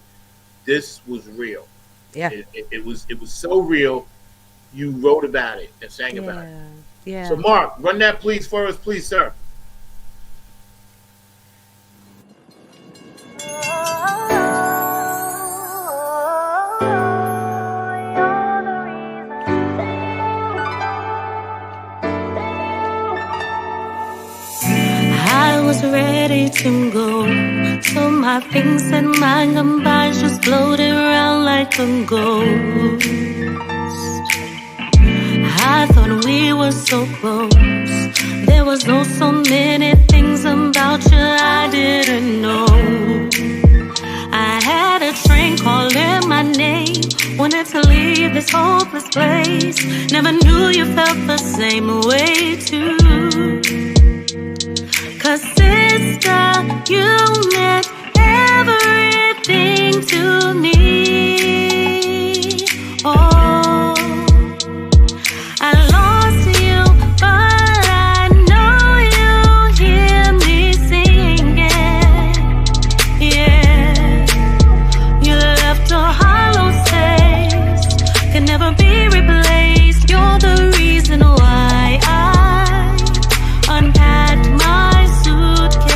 This was real. Yeah. It was so real. You wrote about it and sang about it. Yeah. So Mark, run that please for us, please, sir. I was ready to go, so my things and my goodbyes just floated around like a ghost. I thought we were so close. There was so many things about you I didn't know. I had a train calling my name, wanted to leave this hopeless place. Never knew you felt the same way too. 'Cause sister, you meant everything to me. Oh, I lost you, but I know you hear me singing. Yeah, you left a hollow space, can never be replaced. You're the reason why I unpacked my suitcase.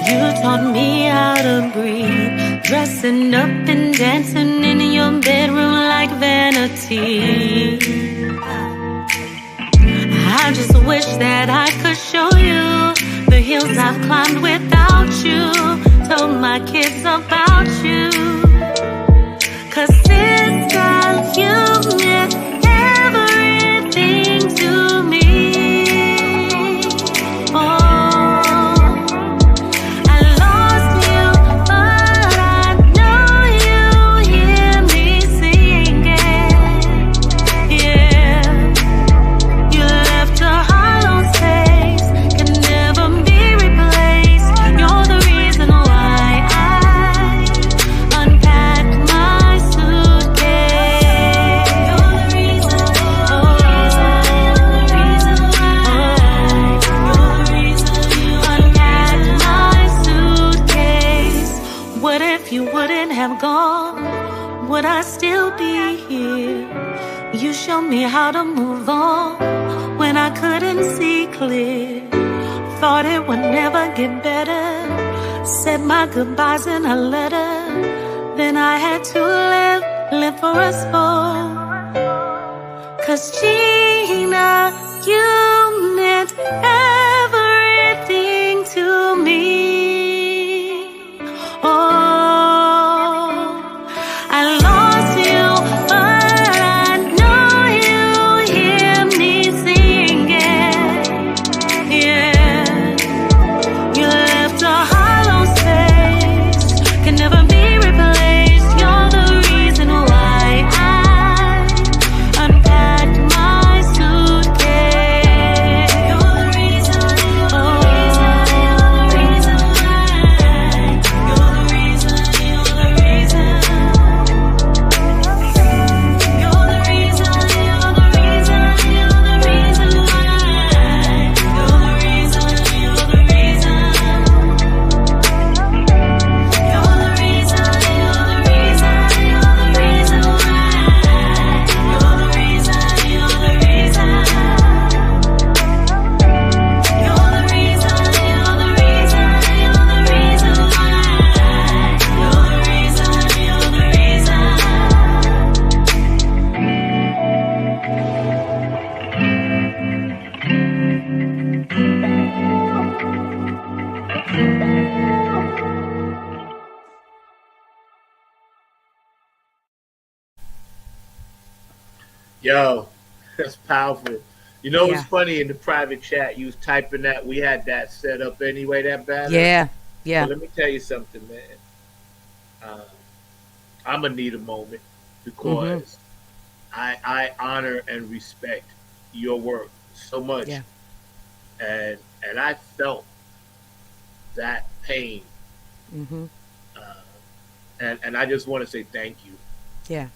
You taught me how to breathe, dressing up and dancing in your bedroom like vanity. I just wish that I could show you the hills I've climbed without you. Told my kids about you. 'Cause sister, you meant everything to me. Oh, I lost me how to move on when I couldn't see clear. Thought it would never get better. Said my goodbyes in a letter. Then I had to live for us both. 'Cause Gina, you meant everything to me. Oh, I lost you, but I know you hear me singing. Yeah, you left a hollow space, can never be replaced. You're the reason why I unpacked my suitcase. You're the reason, you're the reason, you're the reason why. You're the reason, you're the reason. You're the reason, you're the reason, you're the reason why. You're the reason, you're the reason. You're the reason, you're the reason, you're the reason why. You're the reason, you're the reason. You're the reason, you're the reason, you're the reason why. You're the reason, you're the reason. Yo, that's powerful. You know, it's Yeah. funny in the private chat. You was typing that. We had that set up anyway. That banner. Yeah. But Yeah. let me tell you something, man. Uh, I'm gonna need a moment Mhm. because I honor and respect your work so much, Yeah. and I felt that pain, Mhm. uh, and I just want to say thank you. Yeah.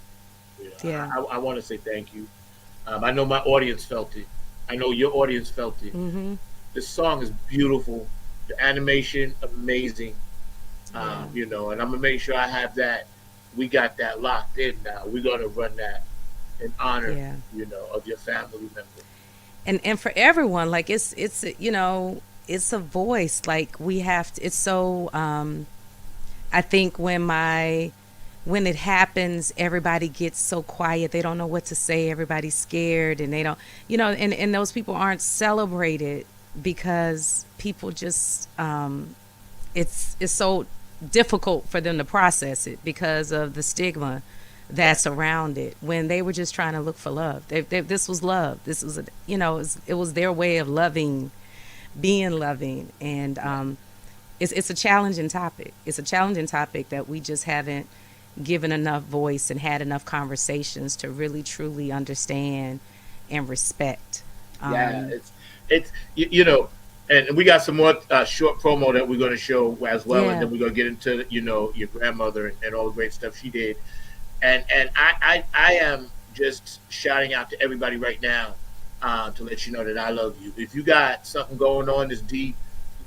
You know, Yeah. I want to say thank you. I know my audience felt it. I know your audience felt it. Mhm. The song is beautiful. The animation amazing. Yeah. You know, and I'm gonna make sure I have that. We got that locked in now. We're gonna run that in honor, Yeah. you know, of your family member. And for everyone, like it's you know, it's a voice. Like we have to, it's so I think when it happens, everybody gets so quiet. They don't know what to say. Everybody's scared, and they don't, you know, and those people aren't celebrated because people just, it's so difficult for them to process it because of the stigma Right. that's around it. When they were just trying to look for love, this was love. This was, you know, it was their way of loving, being loving, and Right. it's a challenging topic. It's a challenging topic that we just haven't given enough voice and had enough conversations to really truly understand and respect. Yeah, Um, it's you know, and we got some more short promo that we're gonna show as well, and yeah, then we're gonna get into you know your grandmother and all the great stuff she did. And I am just shouting out to everybody right now to let you know that I love you. If you got something going on that's deep,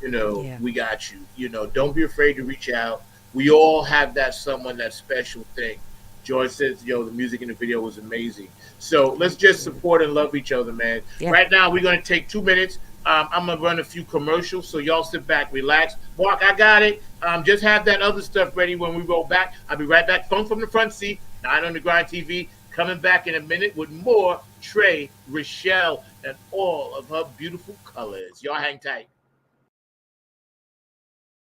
you know, yeah, we got you. You know, don't be afraid to reach out. We all have that someone, that special thing. George says, yo, the music in the video was amazing. So let's just absolutely. support and love each other, man. Yeah, Right now, we're going to take 2 minutes. I'm going to run a few commercials, so y'all sit back, relax. Mark, I got it. Just have that other stuff ready when we roll back. I'll be right back. Phone from the front seat, 9 on the Grind TV. Coming back in a minute with more Trey, Rochelle, and all of her beautiful colors. Y'all hang tight.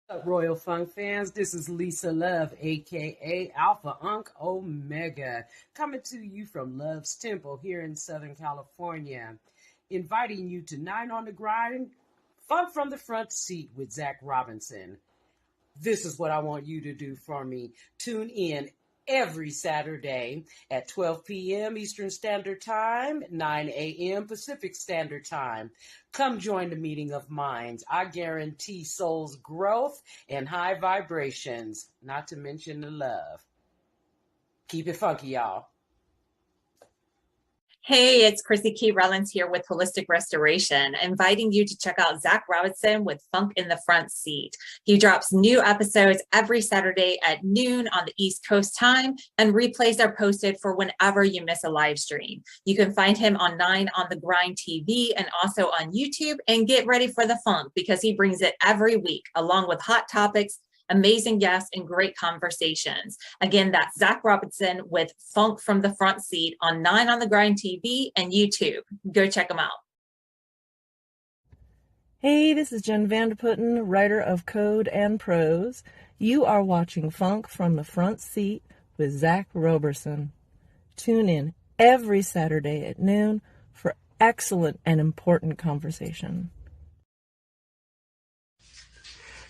Up, Royal Funk fans? This is Lisa Love, aka Alpha Unc Omega, coming to you from Love's Temple here in Southern California, inviting you to Nine on the Grind, Funk from the Front Seat with Zach Robinson. This is what I want you to do for me. Tune in every Saturday at 12 p.m. Eastern Standard Time, 9 a.m. Pacific Standard Time. Come join the meeting of minds. I guarantee souls growth and high vibrations, not to mention the love. Keep it funky, y'all. Hey, it's Chrissy Key Rollins here with Holistic Restoration, inviting you to check out Zach Robinson with Funk in the Front Seat. He drops new episodes every Saturday at noon on the East Coast time, and replays are posted for whenever you miss a live stream. You can find him on 9 on the Grind TV and also on YouTube, and get ready for the funk because he brings it every week along with hot topics, amazing guests, and great conversations. Again, that's Zach Robinson with Funk from the Front Seat on 9 on the Grind TV and YouTube. Go check them out. Hey, this is Jen Vanderputten, writer of Code and Prose. You are watching Funk from the Front Seat with Zach Roberson. Tune in every Saturday at noon for excellent and important conversation.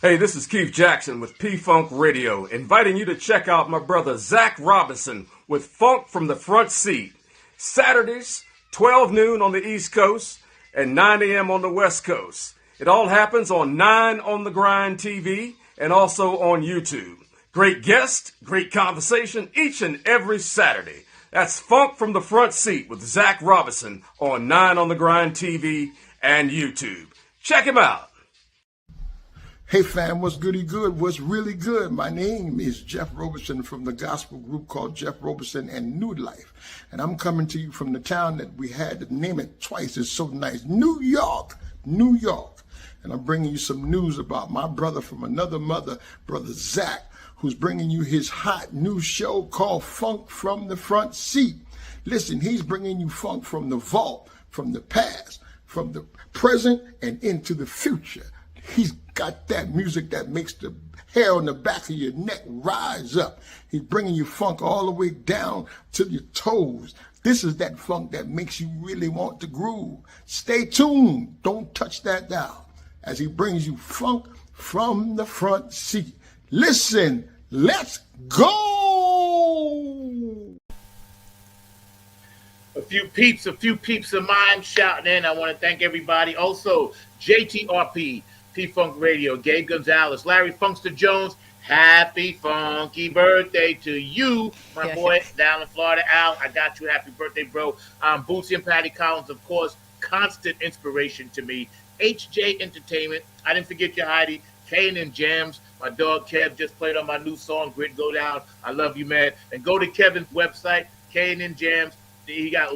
Hey, this is Keith Jackson with P-Funk Radio, inviting you to check out my brother Zach Robinson with Funk from the Front Seat. Saturdays, 12 noon on the East Coast and 9 a.m. on the West Coast. It all happens on 9 on the Grind TV and also on YouTube. Great guest, great conversation each and every Saturday. That's Funk from the Front Seat with Zach Robinson on 9 on the Grind TV and YouTube. Check him out. Hey fam, what's goody good? What's really good? My name is Jeff Roberson from the gospel group called Jeff Roberson and New Life. And I'm coming to you from the town that we had to name it twice. It's so nice. New York, New York. And I'm bringing you some news about my brother from another mother, brother Zach, who's bringing you his hot new show called Funk from the Front Seat. Listen, he's bringing you funk from the vault, from the past, from the present, and into the future. He's got that music that makes the hair on the back of your neck rise up. He's bringing you funk all the way down to your toes. This is that funk that makes you really want to groove. Stay tuned. Don't touch that dial as he brings you funk from the front seat. Listen, let's go. A few peeps of mine shouting in. I want to thank everybody. Also, JTRP, P-Funk Radio, Gabe Gonzalez, Larry Funkster Jones, happy funky birthday to you, my boy down in Florida. Al, I got you. Happy birthday, bro. Bootsy and Patty Collins, of course, constant inspiration to me. HJ Entertainment, I didn't forget you, Heidi. Kane and Jams, my dog Kev just played on my new song, Grit Go Down. I love you, man. And go to Kevin's website, Kane and Jams. He got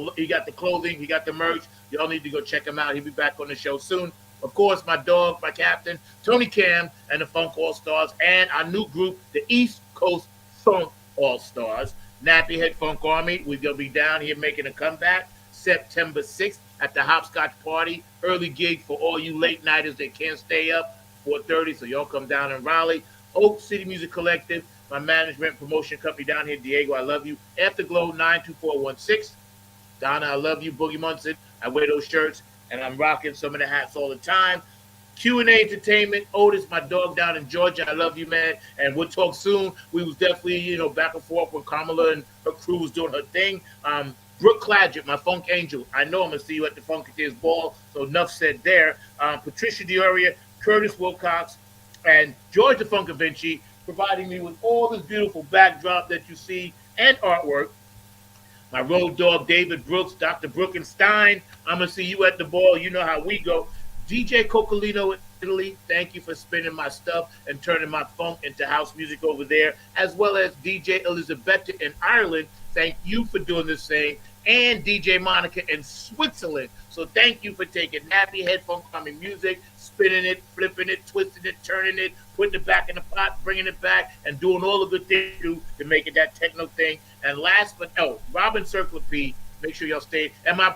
the clothing, he got the merch. Y'all need to go check him out. He'll be back on the show soon. Of course, my dog, my captain, Tony Cam, and the Funk All-Stars, and our new group, the East Coast Funk All-Stars, Nappy Head Funk Army. We're going to be down here making a comeback September 6th at the Hopscotch Party. Early gig for all you late-nighters that can't stay up, 4:30, so y'all come down in Raleigh. Oak City Music Collective, my management promotion company down here, Diego, I love you. Afterglow 92416. Donna, I love you. Boogie Munson, I wear those shirts. And I'm rocking some of the hats all the time. Q&A Entertainment, Otis, my dog down in Georgia. I love you, man. And we'll talk soon. We was definitely, back and forth when Kamala and her crew was doing her thing. Brooke Clagett, my funk angel. I know I'm going to see you at the Funketeers Ball, so enough said there. Patricia Dioria, Curtis Wilcox, and George the Funkavinci, providing me with all this beautiful backdrop that you see and artwork. My road dog, David Brooks, Dr. Brookenstein. I'm going to see you at the ball. You know how we go. DJ Coccolino in Italy, thank you for spinning my stuff and turning my funk into house music over there, as well as DJ Elizabetta in Ireland. Thank you for doing the same. And DJ Monica in Switzerland. So thank you for taking nappy head funk coming music, spinning it, flipping it, twisting it, turning it, putting it back in the pot, bringing it back, and doing all the good things you do to make it that techno thing. And last but no, Robin Circle P, make sure y'all stay. And my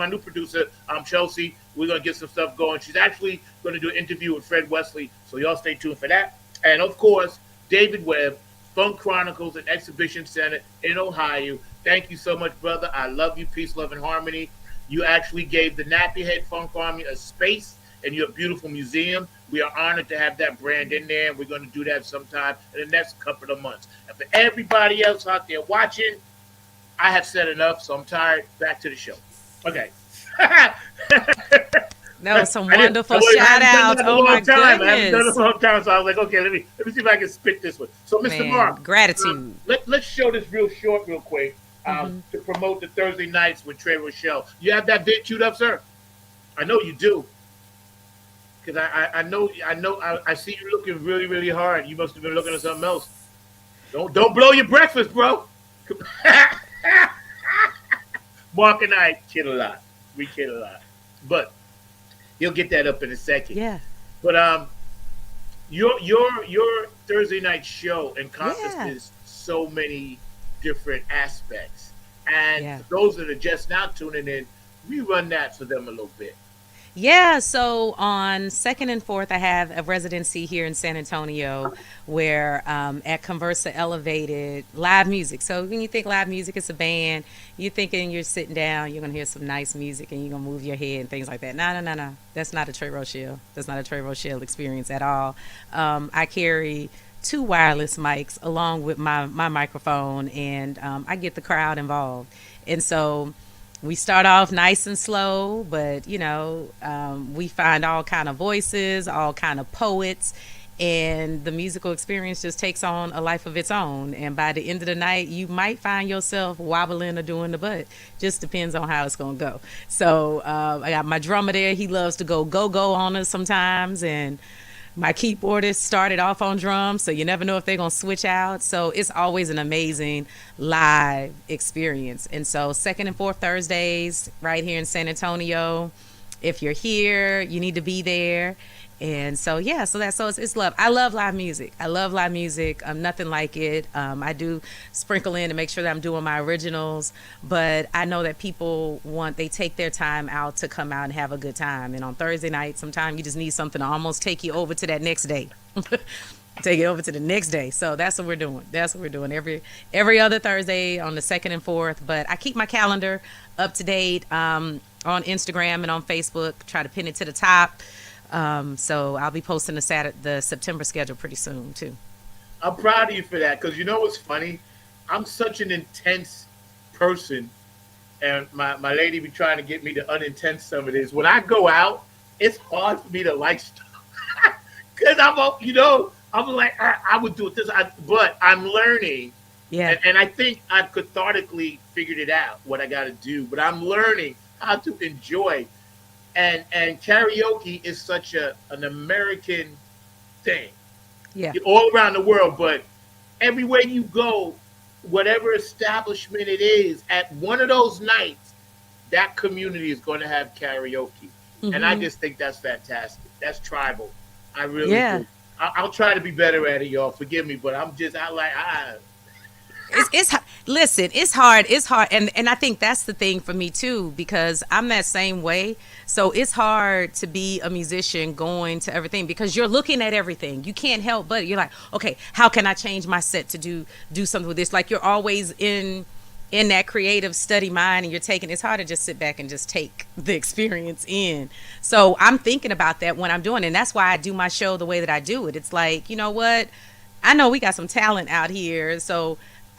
new producer, Chelsea, we're going to get some stuff going. She's actually going to do an interview with Fred Wesley, so y'all stay tuned for that. And of course, David Webb, Funk Chronicles and Exhibition Center in Ohio. Thank you so much, brother. I love you. Peace, love, and harmony. You actually gave the Nappy Head Funk Army a space in your beautiful museum. We are honored to have that brand in there, and we're going to do that sometime in the next couple of months. And for everybody else out there watching, I have said enough, so I'm tired. Back to the show. Okay. That was some wonderful shout outs. Oh my goodness. I haven't done it a long time, so I was like, okay, let me see if I can spit this one. So, Mr. Mark, gratitude. Let's show this real short, real quick. to promote the Thursday nights with Trey Rochelle. You have that bit queued up, sir? I know you do. Because I see you looking really, really hard. You must have been looking at something else. Don't blow your breakfast, bro. Mark and I kid a lot. We kid a lot. But he'll get that up in a second. Yeah. But your Thursday night show encompasses so many different aspects. And for those that are just now tuning in, we run that for them a little bit. Yeah, so on 2nd and 4th, I have a residency here in San Antonio where at Conversa Elevated, live music. So when you think live music, it's a band, you're thinking you're sitting down, you're going to hear some nice music and you're going to move your head and things like that. No. That's not a Trey Rochelle. That's not a Trey Rochelle experience at all. I carry 2 wireless mics along with my microphone, and I get the crowd involved. And so we start off nice and slow, but we find all kind of voices, all kind of poets, and the musical experience just takes on a life of its own. And by the end of the night, you might find yourself wobbling or doing the butt. Just depends on how it's gonna go. So I got my drummer there. He loves to go on us sometimes, and my keyboardist started off on drums, so you never know if they're going to switch out. So it's always an amazing live experience. And so 2nd and 4th Thursdays right here in San Antonio. If you're here, you need to be there. And so, it's love. I love live music. Nothing like it. I do sprinkle in to make sure that I'm doing my originals, but I know that people they take their time out to come out and have a good time. And on Thursday night, sometimes you just need something to almost take you over to that next day. Take it over to the next day. So that's what we're doing. Every other Thursday on the 2nd and 4th. But I keep my calendar up to date on Instagram and on Facebook. Try to pin it to the top. So I'll be posting the September schedule pretty soon too. I'm proud of you for that, because you know what's funny? I'm such an intense person, and my lady be trying to get me to unintense some of this. When I go out, it's hard for me to like stuff because I'm like I would do it this, but I'm learning. Yeah, and I think I've cathartically figured it out what I got to do, but I'm learning how to enjoy. And karaoke is such an American thing. Yeah. All around the world, but everywhere you go, whatever establishment it is, at one of those nights, that community is going to have karaoke. Mm-hmm. And I just think that's fantastic. That's tribal. I really do. I'll try to be better at it, y'all. Forgive me, but Listen, it's hard, and I think that's the thing for me too, because I'm that same way. So it's hard to be a musician going to everything because you're looking at everything. You can't help but you're like, okay, how can I change my set to do something with this? Like you're always in that creative study mind, and it's hard to just sit back and just take the experience in. So I'm thinking about that when I'm doing it, and that's why I do my show the way that I do it. It's like, you know what? I know we got some talent out here, so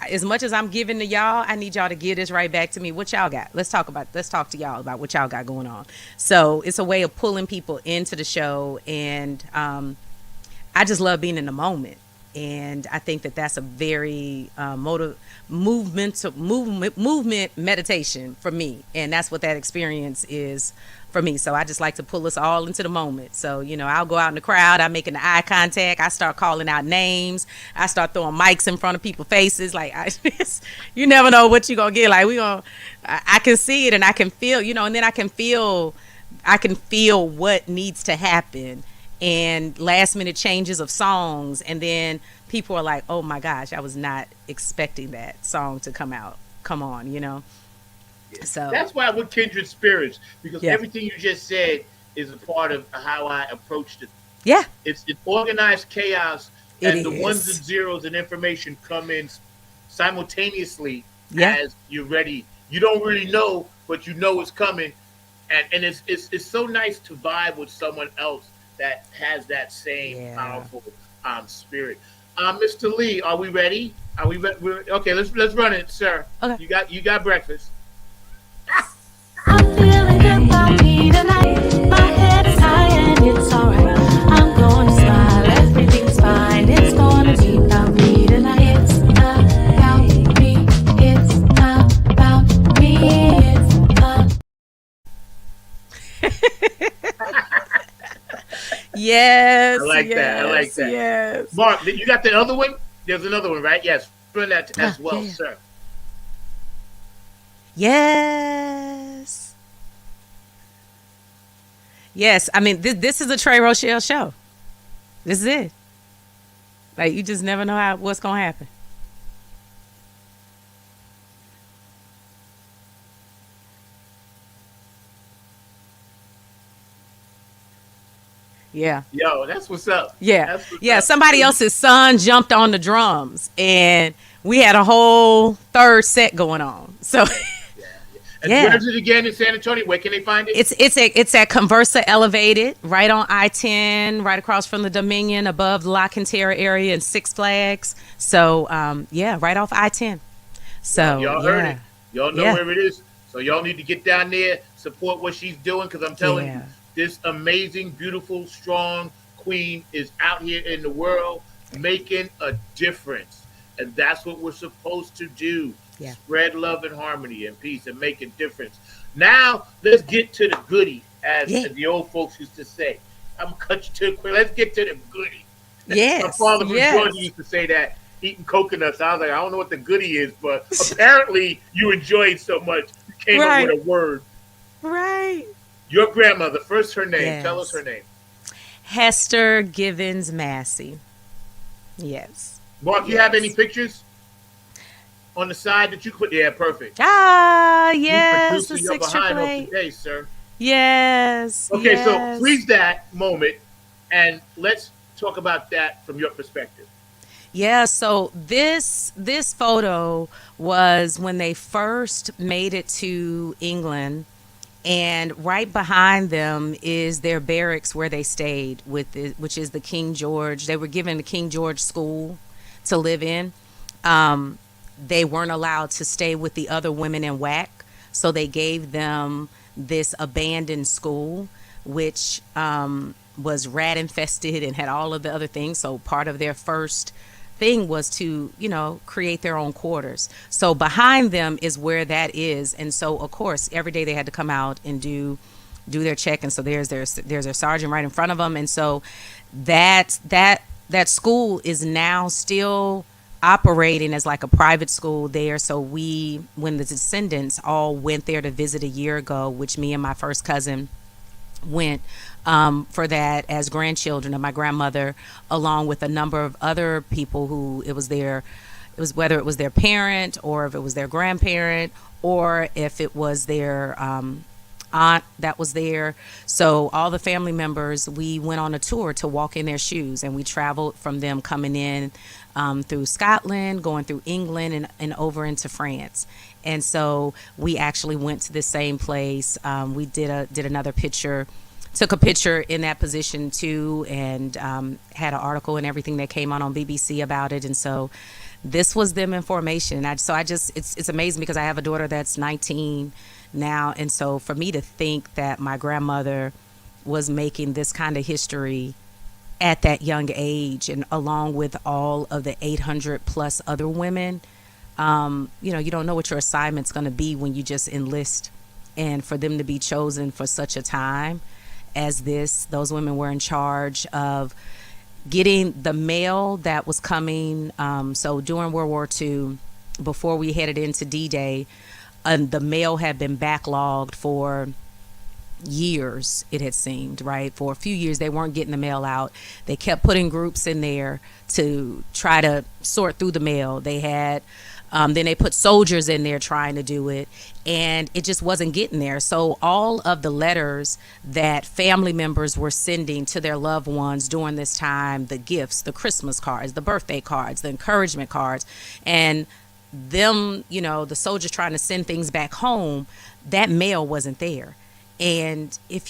as much as I'm giving to y'all, I need y'all to give this right back to me. What y'all got? Let's talk to y'all about what y'all got going on. So it's a way of pulling people into the show, and I just love being in the moment. And I think that that's a very movement meditation for me, and that's what that experience is for me. So I just like to pull us all into the moment. So, I'll go out in the crowd, I'm making the eye contact, I start calling out names, I start throwing mics in front of people's faces. Like, you never know what you're going to get. Like, I can see it and I can feel, and then I can feel what needs to happen, and last minute changes of songs. And then people are like, oh my gosh, I was not expecting that song to come on. Yeah. So that's why we're kindred spirits, because everything you just said is a part of how I approached it. Yeah. It's organized chaos, and the ones and zeros and information come in simultaneously as you're ready. You don't really know, but you know it's coming. And it's so nice to vibe with someone else that has that same powerful spirit. Mr. Lee, are we ready? Are we ready? Okay, let's run it, sir. Okay. You got breakfast. I'm feeling good about me tonight. My head is high and it's alright. I'm gonna smile, everything's fine. It's gonna be about me tonight. It's about me. It's about Yes, I like that. I like yes, that. yes. Mark, you got the other one? There's another one, right? Yes. Run that as well, Yeah. sir. Yes. Yes. I mean, this is a Trey Rochelle show. This is it. Like, you just never know what's gonna happen. Yeah. Yo, that's what's up. Yeah. That's what's Yeah. up. Somebody else's son jumped on the drums and we had a whole third set going on. So And yeah. where's it again in San Antonio? Where can they find it? It's at Conversa Elevated, right on I-10, right across from the Dominion, above the La Cantera area and Six Flags. So yeah, right off I-10. So y'all yeah. heard it. Y'all know Yeah. where it is. So y'all need to get down there, support what she's doing, because I'm telling you, Yeah. this amazing, beautiful, strong queen is out here in the world making a difference. And that's what we're supposed to do. Yeah. Spread love and harmony and peace and make a difference. Now, let's get to the goodie, as Yeah. the old folks used to say. I'm going to cut you to the quick. Let's get to the goodie. Yes. My father from yes. Georgia used to say that, eating coconuts. I was like, I don't know what the goodie is, but apparently you enjoyed so much, you came Right. up with a word. Right. Your grandmother, first her name. Yes. Tell us her name. Hester Givens Massey. Yes. Mark, you have any pictures on the side that you could? Yeah, perfect. Ah, You yes. producer, The you're behind us 688. today, sir. Yes. Okay, so yes. freeze that moment and let's talk about that from your perspective. Yeah, so this photo was when they first made it to England, and right behind them is their barracks where they stayed which is the King George. They were given the King George school to live in. They weren't allowed to stay with the other women in WAC, so they gave them this abandoned school, which was rat infested and had all of the other things. So part of their first thing was to, create their own quarters. So behind them is where that is. And so, of course, every day they had to come out and do their check. And so there's their sergeant right in front of them. And so that school is now still operating as like a private school there. So when the descendants all went there to visit a year ago, which me and my first cousin went for that as grandchildren of my grandmother, along with a number of other people who whether it was their parent or if it was their grandparent or if it was their aunt that was there. So all the family members, we went on a tour to walk in their shoes, and we traveled from them coming in through Scotland, going through England and over into France. And so we actually went to the same place. We did another picture, took a picture in that position too, and had an article and everything that came on BBC about it. And so this was them in formation. It's amazing because I have a daughter that's 19 now. And so for me to think that my grandmother was making this kind of history at that young age, and along with all of the 800 plus other women, you don't know what your assignment's going to be when you just enlist. And for them to be chosen for such a time as this, those women were in charge of getting the mail that was coming. So during World War II, before we headed into D-Day, the mail had been backlogged for years, it had seemed, right? For a few years, they weren't getting the mail out. They kept putting groups in there to try to sort through the mail. They had then they put soldiers in there trying to do it, and it just wasn't getting there. So all of the letters that family members were sending to their loved ones during this time, the gifts, the Christmas cards, the birthday cards, the encouragement cards, and them, the soldiers trying to send things back home, that mail wasn't there. And if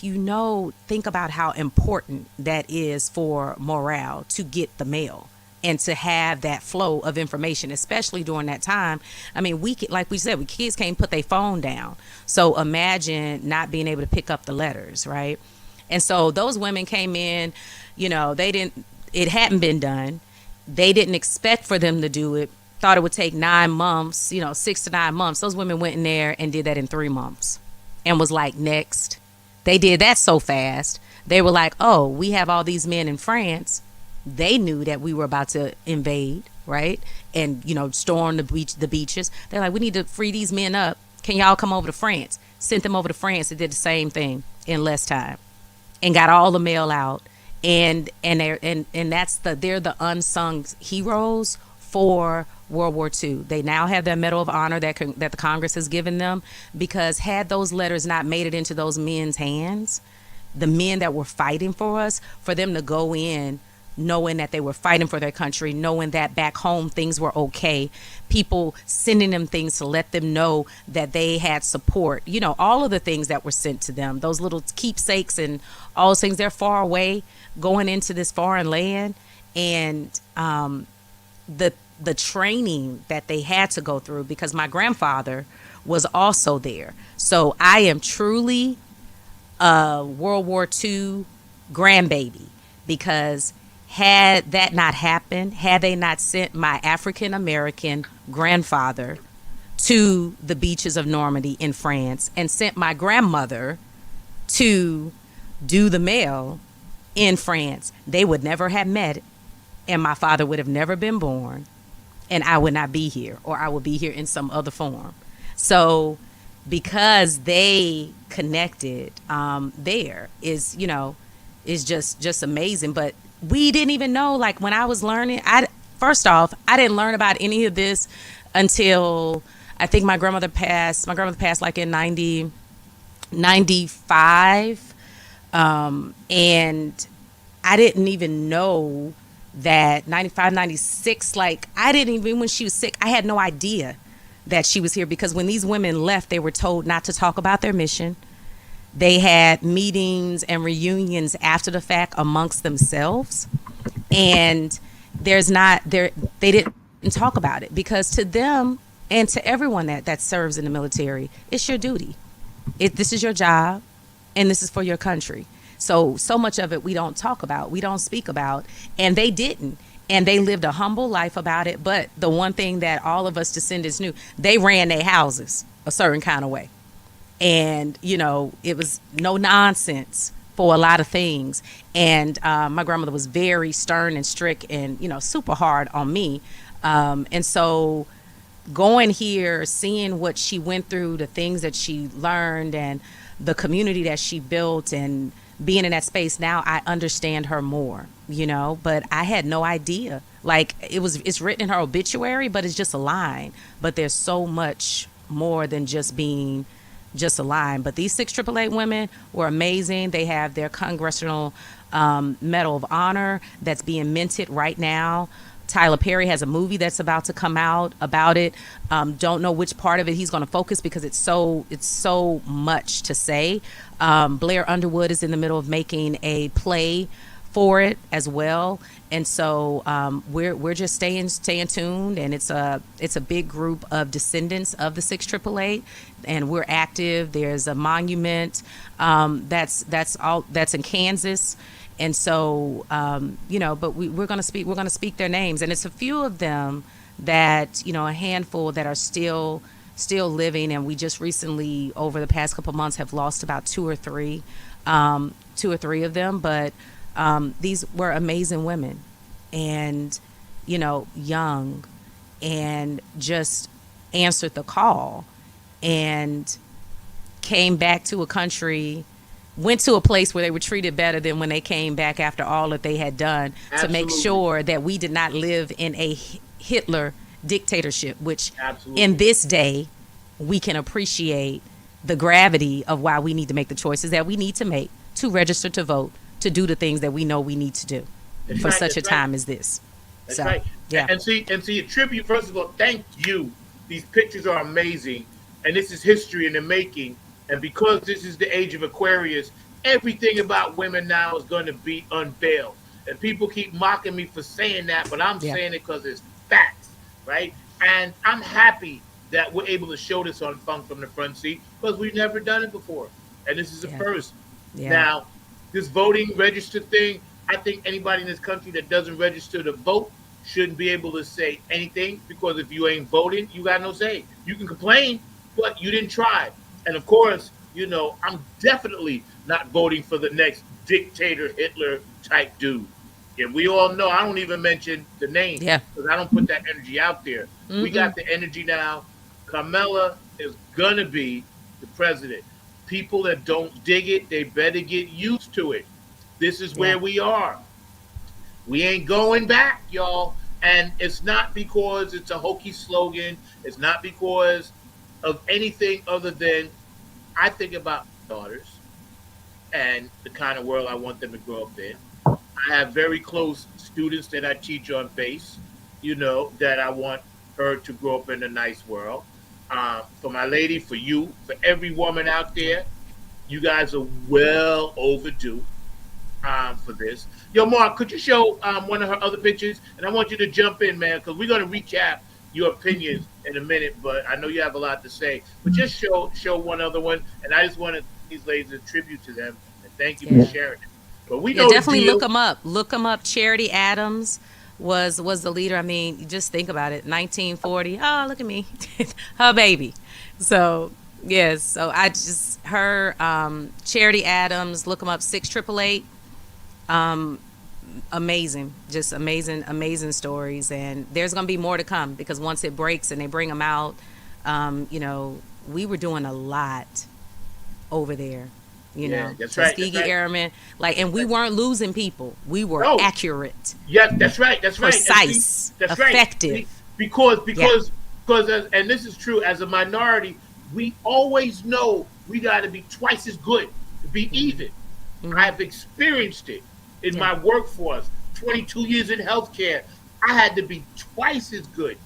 think about how important that is for morale to get the mail and to have that flow of information, especially during that time. I mean, like we said, kids can't put their phone down. So imagine not being able to pick up the letters, right? And so those women came in, it hadn't been done. They didn't expect for them to do it. Thought it would take 9 months, 6 to 9 months. Those women went in there and did that in 3 months and was like, next. They did that so fast They were like, oh, we have all these men in France. They knew that we were about to invade, right? And, storm the beaches. They're like, we need to free these men up. Can y'all come over to France? Sent them over to France and did the same thing in less time and got all the mail out. And they're the unsung heroes for World War II. They now have their Medal of Honor that the Congress has given them, because had those letters not made it into those men's hands, the men that were fighting for us, for them to go in knowing that they were fighting for their country, knowing that back home things were okay, people sending them things to let them know that they had support, all of the things that were sent to them, those little keepsakes and all those things, they're far away going into this foreign land. And the training that they had to go through, because my grandfather was also there. So I am truly a World War II grandbaby, because had that not happened, had they not sent my African American grandfather to the beaches of Normandy in France and sent my grandmother to do the mail in France, they would never have met, and my father would have never been born, and I would not be here, or I would be here in some other form. So because they connected, there is just amazing. But we didn't even know, like, when I was learning, first off, I didn't learn about any of this until I think my grandmother passed like in 95, and I didn't even know that 95, 96, like, I didn't even, when she was sick, I had no idea that she was here, because when these women left, they were told not to talk about their mission. They had meetings and reunions after the fact amongst themselves, and they didn't talk about it, because to them and to everyone that serves in the military, it's your duty. This is your job, and this is for your country. So much of it we don't talk about, we don't speak about, and they didn't. And they lived a humble life about it. But the one thing that all of us descendants knew, they ran their houses a certain kind of way. And, it was no nonsense for a lot of things. And my grandmother was very stern and strict and, super hard on me. And so going here, seeing what she went through, the things that she learned, and the community that she built, and being in that space now, I understand her more, but I had no idea. Like, it's written in her obituary, but it's just a line. But there's so much more than just being just a line. But these 6 AAA women were amazing. They have their Congressional Medal of Honor that's being minted right now. Tyler Perry has a movie that's about to come out about it. Don't know which part of it he's going to focus, because it's so much to say. Blair Underwood is in the middle of making a play for it as well, and so we're just staying tuned. And it's a big group of descendants of the 6 AAA, and we're active. There's a monument that's in Kansas. And so, but we're going to speak their names. And it's a few of them that, a handful that are still living. And we just recently, over the past couple of months, have lost about two or three of them. But these were amazing women, and, young, and just answered the call and came back to a country, went to a place where they were treated better than when they came back after all that they had done. Absolutely. To make sure that we did not live in a Hitler dictatorship, which Absolutely. In this day, we can appreciate the gravity of why we need to make the choices that we need to make to register to vote, to do the things that we know we need to do That's for right, such a right. time as this. That's so, right. Yeah. And see, a tribute, first of all, thank you. These pictures are amazing. And this is history in the making. And because this is the age of Aquarius, everything about women now is going to be unveiled. And people keep mocking me for saying that, but I'm saying it because it's facts, right? And I'm happy that we're able to show this on Funk from the Front Seat, because we've never done it before. And this is the first. Yeah. Now, this voting register thing, I think anybody in this country that doesn't register to vote shouldn't be able to say anything, because if you ain't voting, you got no say. You can complain, but you didn't try. And of course, I'm definitely not voting for the next dictator Hitler type dude. And we all know, I don't even mention the name Yeah. because I don't put that energy out there. We Mm-mm. got the energy now. Kamala is going to be the president. People that don't dig it, they better get used to it. This is Yeah. where we are. We ain't going back, y'all. And it's not because it's a hokey slogan. It's not because of anything other than I think about my daughters and the kind of world I want them to grow up in. I have very close students that I teach on bass, that I want her to grow up in a nice world. For my lady, for you, for every woman out there, you guys are well overdue for this. Yo, Mark, could you show one of her other pictures? And I want you to jump in, man, because we're going to recap your opinions in a minute. But I know you have a lot to say. But just show one other one, and I just wanted these ladies a tribute to them and thank you Yeah. for sharing it. But we Yeah, know the definitely deal. look them up. Look them up. Charity Adams was the leader. I mean, you just think about it. 1940. Oh, look at me, her baby. So yes. So I just her Charity Adams. Look them up. 6888. Amazing, just amazing stories, and there's gonna be more to come because once it breaks and they bring them out, we were doing a lot over there. Yeah, that's right. That's Tuskegee right. Airmen, and we weren't losing people. We were No. accurate, Yeah, that's right. That's right. precise, See, that's effective. right. Because and this is true. As a minority, we always know we got to be twice as good to be even. I've experienced it in my workforce. 22 years in healthcare, I had to be twice as good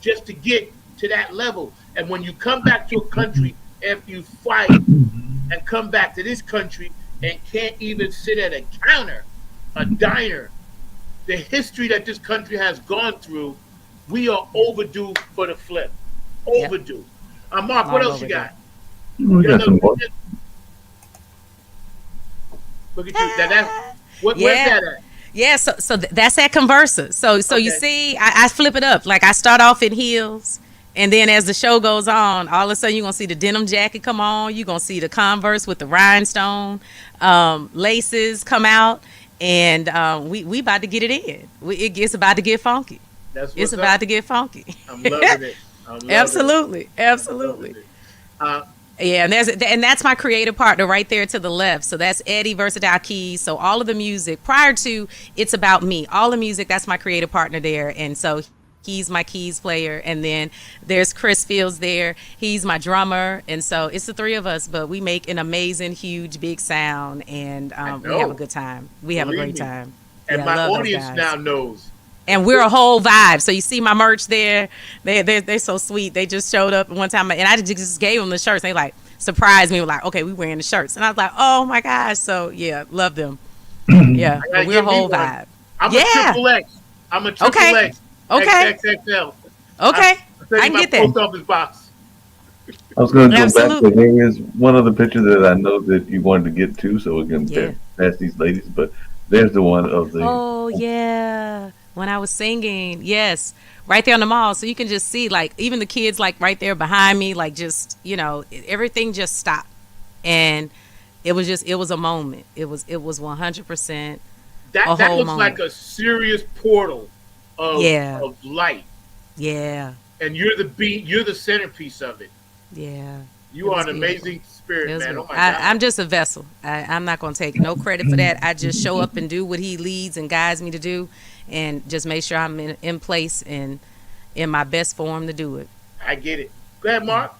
just to get to that level. And when you come back to a country after you fight and come back to this country and can't even sit at a counter, a diner, the history that this country has gone through, we are overdue for the flip. Overdue. Mark, what else you got? We got some more. Look at you. Where's that at? Yeah, so that's at Conversa. So Okay. you see, I flip it up. Like I start off in heels, and then as the show goes on, all of a sudden you're gonna see the denim jacket come on. You're gonna see the Converse with the rhinestone laces come out, and we about to get it in. It's about to get funky. That's It's what's about up. to get funky. I'm loving it. Absolutely. Uh, Yeah, and that's my creative partner right there to the left. So that's Eddie Versatile Keys. So all of the music prior to It's About Me, all the music, that's my creative partner there. And so he's my keys player. And then there's Chris Fields there. He's my drummer. And so it's the three of us, but we make an amazing, huge, big sound. And we have a good time. We have a Believe great me. time. and Yeah, I my love those audience guys. now knows. And we're a whole vibe. So you see my merch there. They're so sweet. They just showed up one time, and I just gave them the shirts. They like surprised me with like, okay, we wearing the shirts, and I was like, oh my gosh. So yeah, love them. Yeah, I gotta but we're a give me whole one. vibe. I'm Yeah. a triple X. I'm a triple Okay. X. Okay. XXXL. Okay, I I can get that. Post office box. I was going to go back Absolutely. to there is one other picture that I know that you wanted to get to, so we can Yeah. pass these ladies. But there's the one of the. Oh yeah, when I was singing, yes, right there on the mall, so you can just see like even the kids like right there behind me, like just everything just stopped, and it was a moment. It was 100% That a that whole looks moment. like a serious portal of Yeah. of light, Yeah, and you're the centerpiece of it. yeah. You It are was an beautiful. amazing spirit, It was man. Oh beautiful. my God. I'm just a vessel. I'm not going to take no credit for that. I just show up and do what he leads and guides me to do, and just make sure I'm in place and in my best form to do it. I get it. Go ahead, Mark.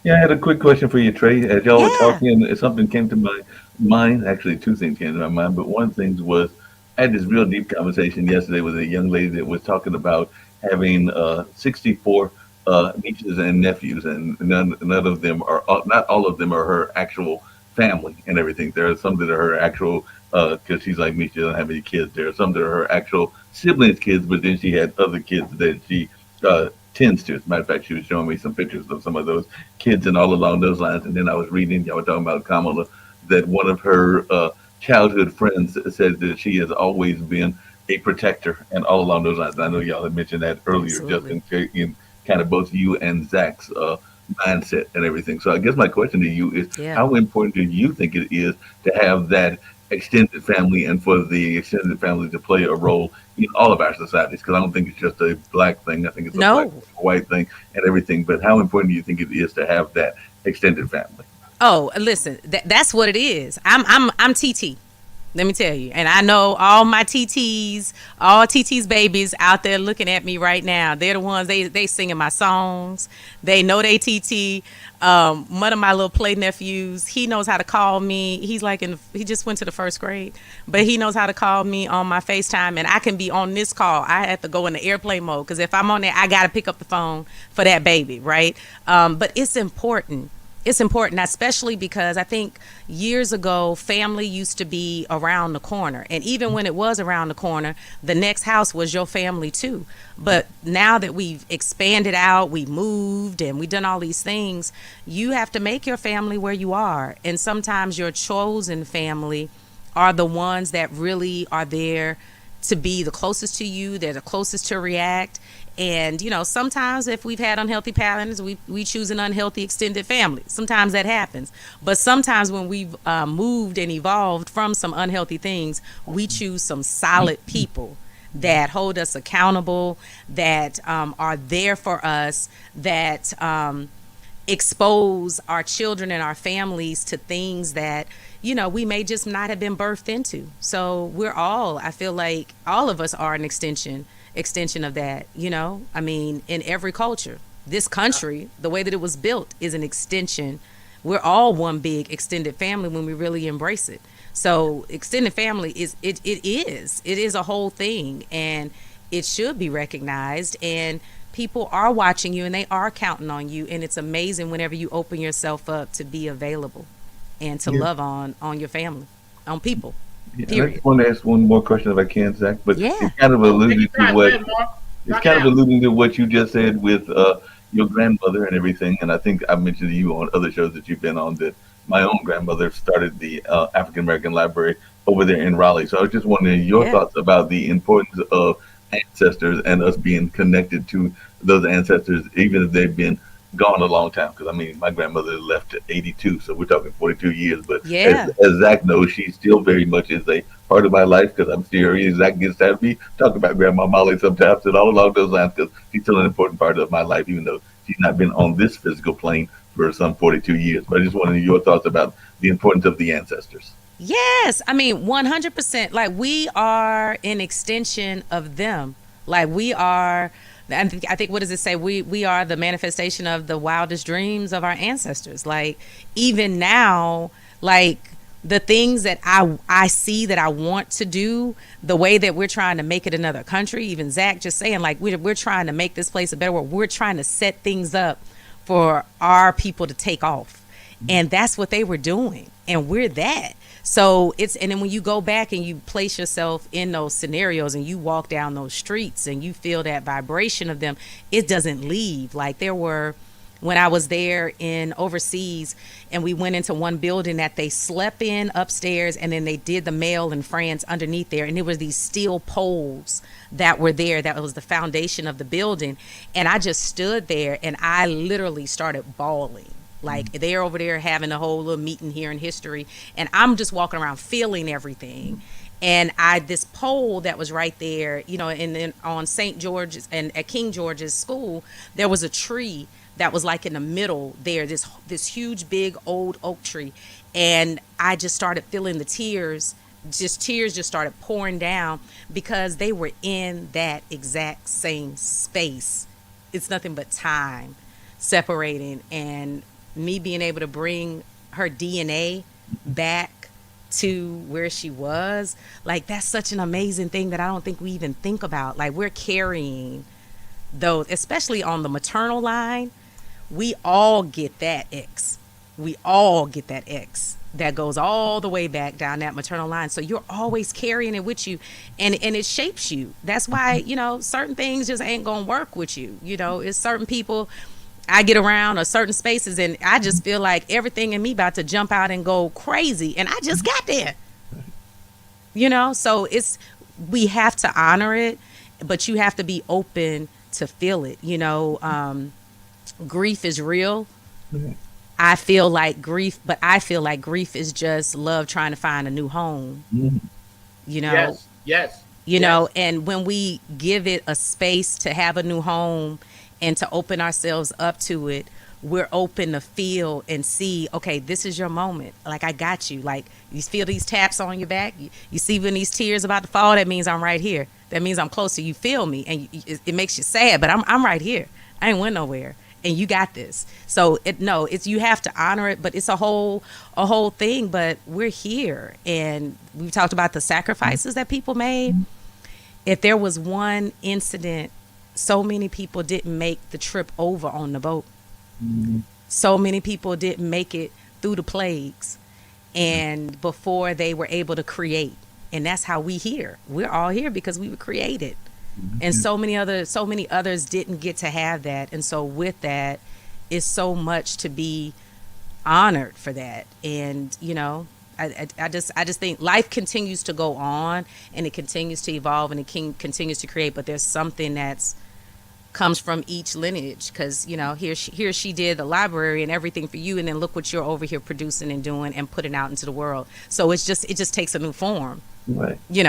Yeah, I had a quick question for you, Trey. As y'all were Yeah. talking, something came to my mind. Actually, two things came to my mind, but one of the things was I had this real deep conversation yesterday with a young lady that was talking about having 64 nieces and nephews, and none of them are, not all of them are her actual family and everything. There are some that are her actual, because she's like me, she doesn't have any kids. There are some that are her actual siblings' kids, but then she had other kids that she tends to. As a matter of fact, she was showing me some pictures of some of those kids and all along those lines. And then I was reading, y'all were talking about Kamala, that one of her childhood friends said that she has always been a protector and all along those lines. And I know y'all had mentioned that earlier, Absolutely. just in kind of both you and Zach's mindset and everything. So I guess my question to you is, Yeah. how important do you think it is to have that extended family and for the extended family to play a role in all of our societies? Because I don't think it's just a black thing. I think it's a black, No. white thing and everything. But how important do you think it is to have that extended family? Oh, listen, that's what it is. I'm TT. Let me tell you. And I know all my TTs, all TT's babies out there looking at me right now. They're the ones, they singing my songs. They know they TT. One of my little play nephews, he knows how to call me. He's like he just went to the first grade, but he knows how to call me on my FaceTime, and I can be on this call. I have to go into airplane mode because if I'm on there, I got to pick up the phone for that baby, right? But it's important. It's important, especially because I think years ago, family used to be around the corner. And even when it was around the corner, the next house was your family too. But now that we've expanded out, we moved and we've done all these things, you have to make your family where you are. And sometimes your chosen family are the ones that really are there to be the closest to you. They're the closest to react. And, sometimes if we've had unhealthy patterns, we choose an unhealthy extended family. Sometimes that happens. But sometimes when we've moved and evolved from some unhealthy things, we choose some solid people that hold us accountable, that are there for us, that expose our children and our families to things that we may just not have been birthed into. So I feel like all of us are an extension of that. I mean, in every culture, this country, the way that it was built is an extension. We're all one big extended family when we really embrace it. So extended family is a whole thing, and it should be recognized, and people are watching you and they are counting on you, and it's amazing whenever you open yourself up to be available and to love on your family, on people. Yeah, and I Period. just want to ask one more question if I can, Zach. But Yeah. it's kind of Take alluding your to time, what man, Mark. it's Rock kind of out. alluding to what you just said with your grandmother and everything. And I think I mentioned to you on other shows that you've been on that my own grandmother started the African American Library over there in Raleigh. So I was just wondering your Yeah. thoughts about the importance of ancestors and us being connected to those ancestors, even if they've been gone a long time. Because I mean, my grandmother left at 82, so we're talking 42 years. But Yeah. as Zach knows, she still very much is a part of my life because I'm still here. Zach gets tired of me talk about Grandma Molly sometimes and all along those lines because she's still an important part of my life, even though she's not been on this physical plane for some 42 years. But I just wanted your thoughts about the importance of the ancestors. Yes, I mean 100%. Like we are an extension of them. Like we are. I think what does it say? We are the manifestation of the wildest dreams of our ancestors. Like even now, like the things that I see that I want to do, the way that we're trying to make it another country. Even Zach just saying like we're trying to make this place a better world. We're trying to set things up for our people to take off, and that's what they were doing, and we're that. So and then when you go back and you place yourself in those scenarios and you walk down those streets and you feel that vibration of them, it doesn't leave. Like there were, when I was there in overseas and we went into one building that they slept in upstairs and then they did the mail in France underneath there. And there was these steel poles that were there. That was the foundation of the building. And I just stood there and I literally started bawling. Like they're over there having a whole little meeting here in history, and I'm just walking around feeling everything. And this pole that was right there, and then on St. George's and at King George's school, there was a tree that was like in the middle there, this huge big old oak tree, and I just started feeling the tears. Tears just started pouring down because they were in that exact same space. It's nothing but time separating, and me being able to bring her DNA back to where she was, like that's such an amazing thing that I don't think we even think about. Like we're carrying those, especially on the maternal line. We all get that X. We all get that X that goes all the way back down that maternal line. So you're always carrying it with you, and it shapes you. That's why certain things just ain't gonna work with you. It's certain people I get around or certain spaces and I just feel like everything in me about to jump out and go crazy, and I just got there. So we have to honor it, but you have to be open to feel it. Grief is real. I feel like grief, but I feel like grief is just love trying to find a new home, Mhm. you know, Yes, yes, you yes. know, and when we give it a space to have a new home and to open ourselves up to it, we're open to feel and see, okay, this is your moment. Like, I got you. Like, you feel these taps on your back. You see when these tears about to fall, that means I'm right here. That means I'm close to you. Feel me. And it makes you sad, but I'm right here. I ain't went nowhere. And you got this. So it's you have to honor it, but it's a whole thing. But we're here, and we've talked about the sacrifices that people made. If there was one incident, so many people didn't make the trip over on the boat. So many people didn't make it through the plagues and before they were able to create. And that's how we here. We're all here because we were created. And so many others didn't get to have that. And so with that is so much to be honored for that. And I just think life continues to go on, and it continues to evolve, and it continues to create, but there's something that's comes from each lineage, because here she did the library and everything for you, and then look what you're over here producing and doing and putting out into the world. So it just takes a new form. Right. You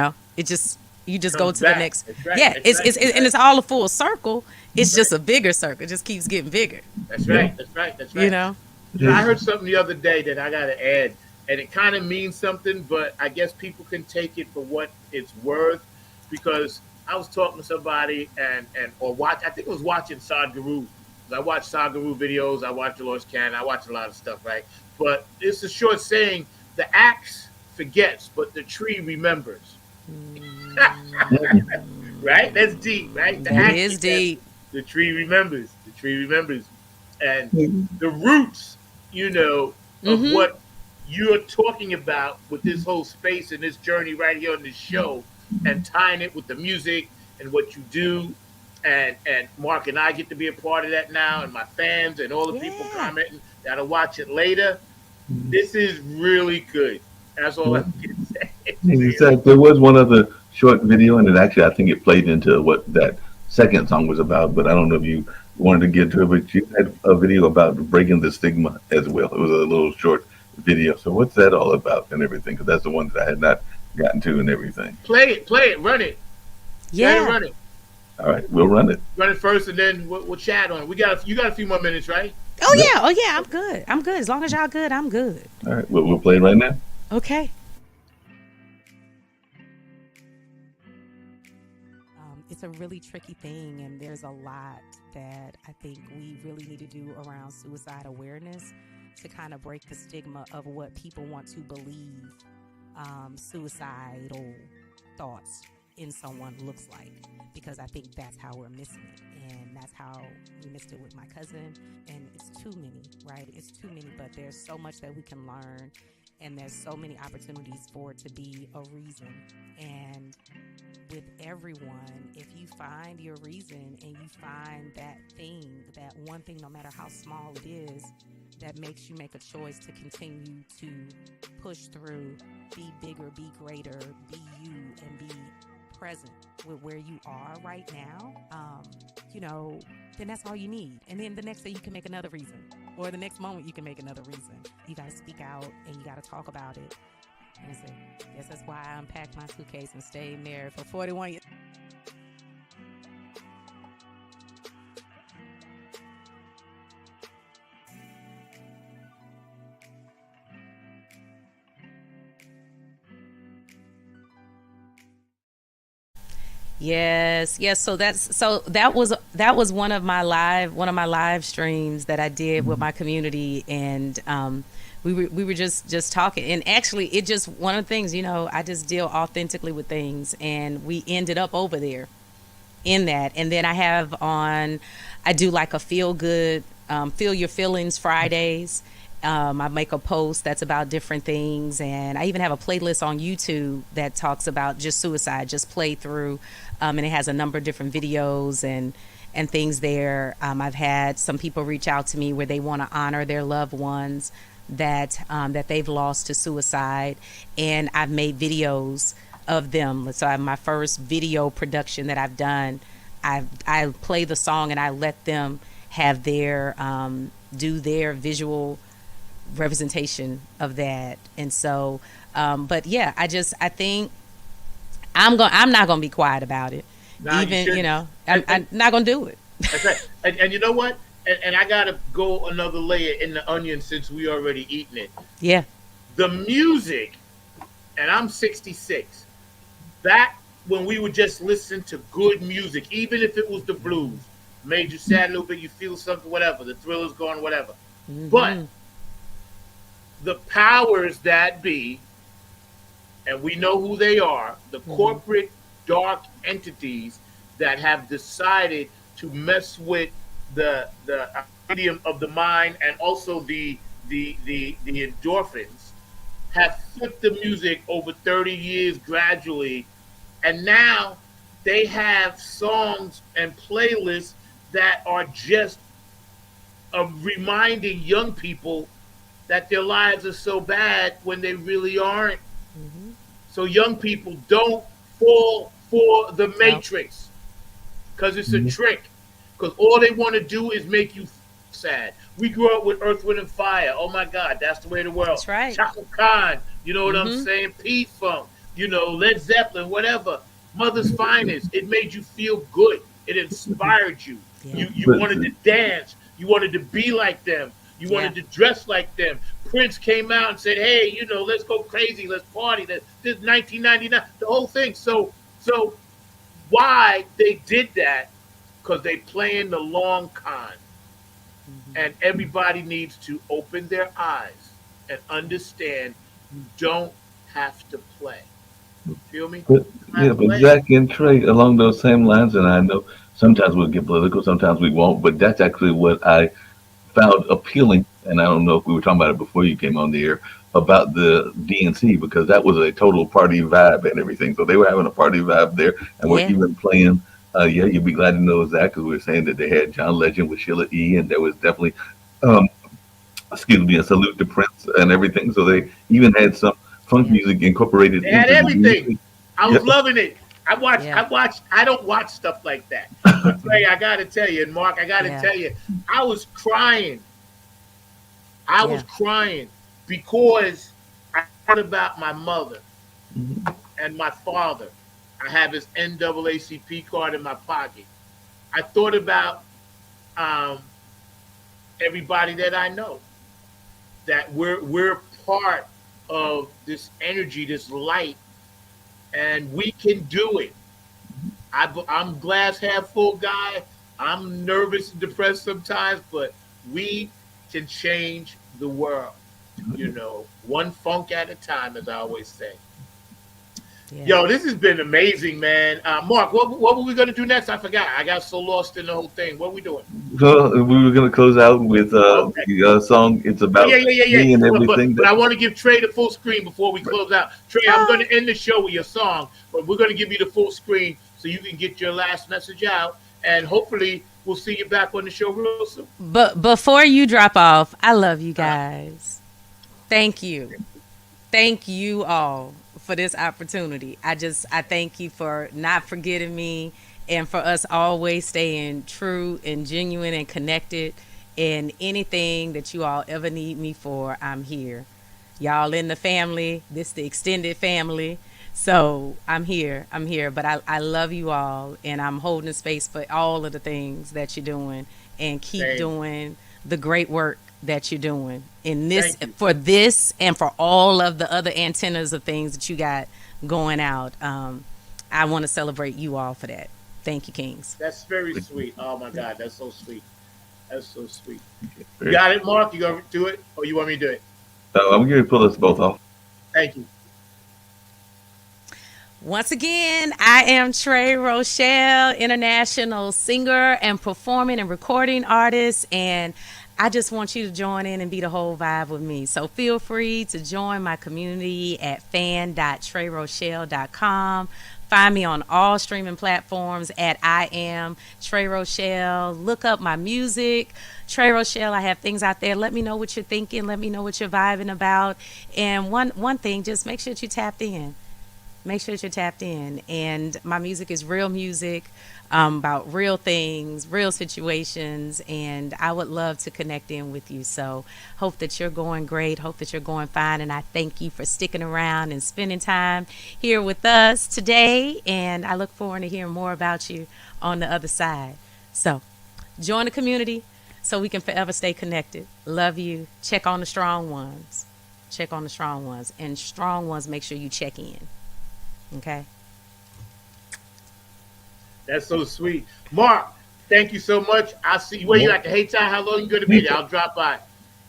just go Comes to back. the next. That's right. Yeah, That's it's right. and it's all a full circle. It's just a bigger circle. It just keeps getting bigger. That's right. That's right. That's right. I heard something the other day that I got to add, and it kind of means something, but I guess people can take it for what it's worth, because I was talking to somebody I think it was watching Sadhguru. I watch Sadhguru videos, I watch Dolores Cannon, I watch a lot of stuff, right? But it's a short saying: the axe forgets, but the tree remembers. Right? That's deep, right? The That axe is forgets, deep. the tree remembers. The tree remembers. And the roots, of Mhm. what you're talking about with this whole space and this journey right here on this show, and tying it with the music and what you do, and Mark and I get to be a part of that now, and my fans and all the people Yeah. commenting that'll watch it later. This is really good. That's all I can say. In fact, there was one other short video, and I think it played into what that second song was about. But I don't know if you wanted to get to it. But you had a video about breaking the stigma as well. It was a little short video. So what's that all about and everything? Because that's the one that I had not gotten to and everything. Play it, run it. Go ahead and Yeah. run it. All right, we'll run it. Run it first, and then we'll chat on it. You got a few more minutes, right? Oh yeah. Oh yeah. I'm good. I'm good. As long as y'all good, I'm good. All right, we'll play it right now. Okay. It's a really tricky thing, and there's a lot that I think we really need to do around suicide awareness to kind of break the stigma of what people want to believe suicidal thoughts in someone looks like, because I think that's how we're missing it, and that's how we missed it with my cousin. And it's too many, right? It's too many, but there's so much that we can learn, and there's so many opportunities for it to be a reason. And with everyone, if you find your reason and you find that thing, that one thing, no matter how small it is, that makes you make a choice to continue to push through, be bigger, be greater, be you, and be present with where you are right now, then that's all you need. And then the next day you can make another reason, or the next moment you can make another reason. You got to speak out and you got to talk about it. And I guess that's why I unpacked my suitcase and stayed there for 41 years. Yes. So that was one of my live streams that I did with my community, and we were just talking, and actually it just one of the things, I just deal authentically with things, and we ended up over there in that. And then I do like a feel your feelings Fridays. I make a post that's about different things, and I even have a playlist on YouTube that talks about just suicide, just play through, and it has a number of different videos and things there. I've had some people reach out to me where they want to honor their loved ones that they've lost to suicide, and I've made videos of them. So I have my first video production that I've done. I play the song and I let them have their do their visual representation of that. And so, but yeah, I think I'm not gonna be quiet about it. Nah, you Even, shouldn't. I'm not gonna do it. That's right. And you know what? And I gotta go another layer in the onion since we already eaten it. Yeah. The music, and I'm 66. Back when we would just listen to good music, even if it was the blues, made you sad a little bit, you feel something, whatever. The Thriller's gone, whatever. But the powers that be, and we know who they are, the corporate dark entities that have decided to mess with the medium of the mind and also the endorphins, have flipped the music over 30 years gradually, and now they have songs and playlists that are just reminding young people that their lives are so bad when they really aren't. So young people, don't fall for the matrix, because it's a trick. Because all they want to do is make you sad. We grew up with Earth, Wind, and Fire. Oh my God, that's the way of the world. That's right. Chaka Khan, you know what I'm saying? P-Funk, Led Zeppelin, whatever. Mother's Finest. It made you feel good. It inspired you. You wanted to dance. You wanted to be like them. You wanted to dress like them. Prince came out and said, "Hey, let's go crazy. Let's party." This 1999, the whole thing. So why they did that? Because they playing the long con, and everybody needs to open their eyes and understand you don't have to play. Feel me? But Zach and Trey, along those same lines, and I know sometimes we'll get political, sometimes we won't, but that's actually what I found appealing, and I don't know if we were talking about it before you came on the air, about the DNC, because that was a total party vibe and everything. So they were having a party vibe there, and we're even playing. You'd be glad to know, Zach, because we were saying that they had John Legend with Sheila E., and there was definitely, excuse me, a salute to Prince and everything. So they even had some funk music incorporated. They had everything. music. I was loving it. I don't watch stuff like that. But Trey, I gotta tell you, and Mark, I gotta tell you, I was crying. I was crying because I thought about my mother and my father. I have his NAACP card in my pocket. I thought about everybody that I know, that we're part of this energy, this light, and we can do it. I'm glass half full guy. I'm nervous and depressed sometimes, but we can change the world. One funk at a time, as I always say. Yo, this has been amazing, man. Mark, what were we going to do next? I forgot. I got so lost in the whole thing. What are we doing? So we were going to close out with the song. It's about me and everything. But I want to give Trey the full screen before we close out. Trey, I'm going to end the show with your song, but we're going to give you the full screen so you can get your last message out, and hopefully we'll see you back on the show real soon. But before you drop off, I love you guys. Thank you. Thank you all for this opportunity. I thank you for not forgetting me, and for us always staying true and genuine and connected. And anything that you all ever need me for, I'm here. Y'all in the family, this the extended family. So I'm here. But I love you all, and I'm holding space for all of the things that you're doing, and keep doing the great work that you're doing in this, for this, and for all of the other antennas of things that you got going out. I want to celebrate you all for that. Thank you, Kings. That's very sweet. Oh my God, that's so sweet. That's so sweet. You got it, Mark? You gonna do it, or you want me to do it? I'm going to pull us both off. Thank you. Once again, I am Trey Rochelle, international singer and performing and recording artist, and I just want you to join in and be the whole vibe with me. So feel free to join my community at fan.treyrochelle.com. Find me on all streaming platforms at I am Trey Rochelle. Look up my music, Trey Rochelle. I have things out there. Let me know what you're thinking. Let me know what you're vibing about. And one thing, just make sure that you tapped in. Make sure that you're tapped in. And my music is real music, about real things, real situations, and I would love to connect in with you. So hope that you're going great. Hope that you're going fine. And I thank you for sticking around and spending time here with us today. And I look forward to hearing more about you on the other side. So join the community so we can forever stay connected. Love you. Check on the strong ones. Check on the strong ones. And strong ones, make sure you check in. Okay. That's so sweet. Mark, thank you so much. I'll see you. Where you at the Hayti? How long you going to be there? I'll drop by.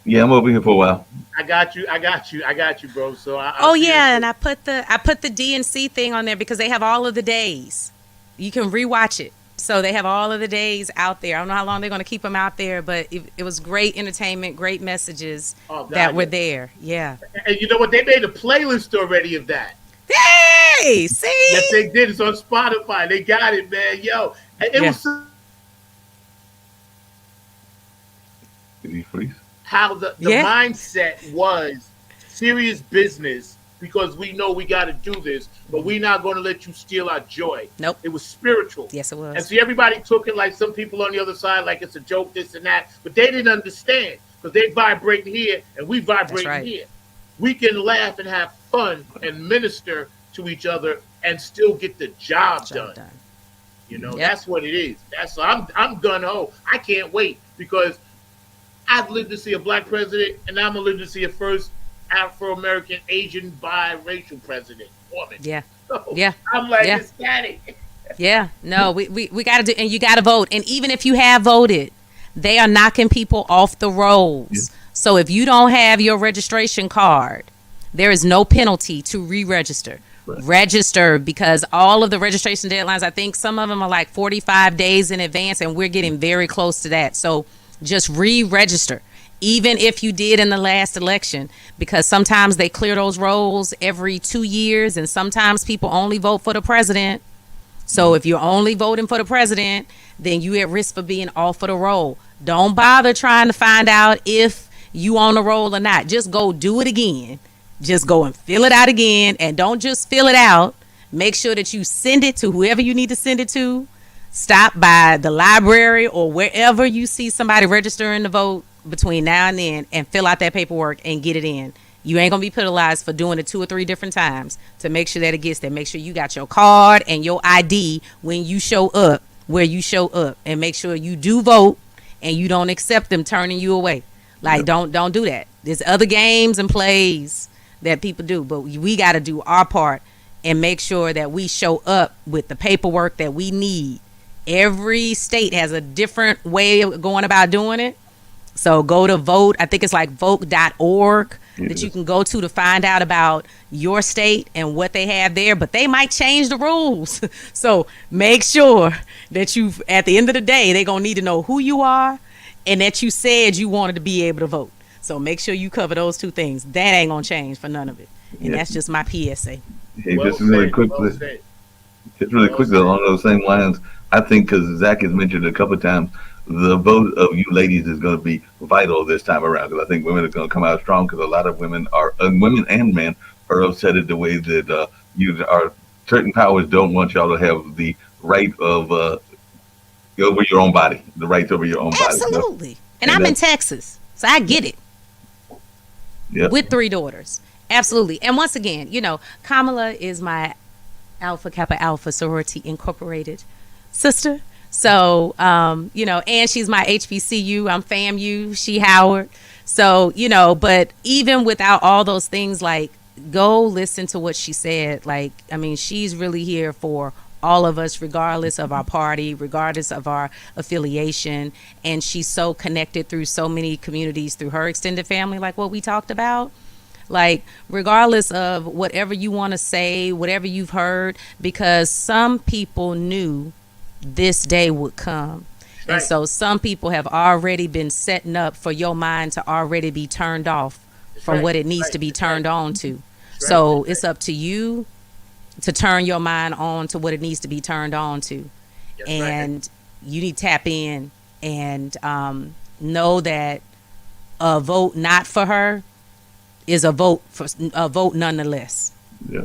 Yeah, I'm over here for a while. I got you, bro. So Oh yeah, and I put the DNC thing on there because they have all of the days. You can rewatch it. So they have all of the days out there. I don't know how long they're going to keep them out there, but it was great entertainment, great messages that were there. Yeah. And you know what? They made a playlist already of that. Hey, see? Yes, they did. It's on Spotify. They got it, man. Yo, it was Did he freeze? how the mindset was serious business because we know we got to do this, but we're not going to let you steal our joy. Nope. It was spiritual. Yes, it was. And see, everybody took it like some people on the other side, like it's a joke, this and that, but they didn't understand because they vibrate here and we vibrate here. We can laugh and have fun and minister to each other and still get the job done. You know, that's what it is. I'm gun ho. I can't wait because I've lived to see a black president, and I'm gonna live to see a first Afro-American, Asian, biracial president, woman. Yeah. So Yeah. I'm like Yeah. ecstatic. Yeah. No, we got to do, and you got to vote. And even if you have voted, they are knocking people off the rolls. Yeah. So if you don't have your registration card, there is no penalty to re-register. Right. Register, because all of the registration deadlines, I think some of them are like 45 days in advance, and we're getting very close to that. So just re-register, even if you did in the last election, because sometimes they clear those rolls every 2 years, and sometimes people only vote for the president. So if you're only voting for the president, then you at risk for being off of the roll. Don't bother trying to find out if you on the roll or not. Just go do it again. Just go and fill it out again, and don't just fill it out. Make sure that you send it to whoever you need to send it to. Stop by the library or wherever you see somebody registering to vote between now and then, and fill out that paperwork and get it in. You ain't gonna be penalized for doing it 2 or 3 different times to make sure that it gets there. Make sure you got your card and your ID when you show up where you show up, and make sure you do vote and you don't accept them turning you away. Like, don't do that. There's other games and plays that people do, but we got to do our part and make sure that we show up with the paperwork that we need. Every state has a different way of going about doing it. So go to vote. I think it's like vote.org that you can go to find out about your state and what they have there, but they might change the rules. So make sure that at the end of the day, they're going to need to know who you are and that you said you wanted to be able to vote. So make sure you cover those 2 things. That ain't going to change for none of it. And that's just my PSA. Hey, just really quickly, along those same lines, I think because Zach has mentioned a couple of times, the vote of you ladies is going to be vital this time around, because I think women are going to come out strong, because a lot of women and men are upset at the way that certain powers don't want y'all to have the right of over your own body, the rights over your own body. Absolutely. And I'm in Texas, so I get it. Yep. With 3 daughters. Absolutely. And once again, Kamala is my Alpha Kappa Alpha Sorority Incorporated sister. So, and she's my HBCU. I'm FAMU. She Howard. So, but even without all those things, like, go listen to what she said. Like, I mean, she's really here for all of us, regardless of our party, regardless of our affiliation. And she's so connected through so many communities, through her extended family, like what we talked about. Like, regardless of whatever you want to say, whatever you've heard, because some people knew this day would come. Right. And so some people have already been setting up for your mind to already be turned off from what it needs to be turned on to. So it's up to you to turn your mind on to what it needs to be turned on to. And you need to tap in and know that a vote not for her is a vote nonetheless. Yeah.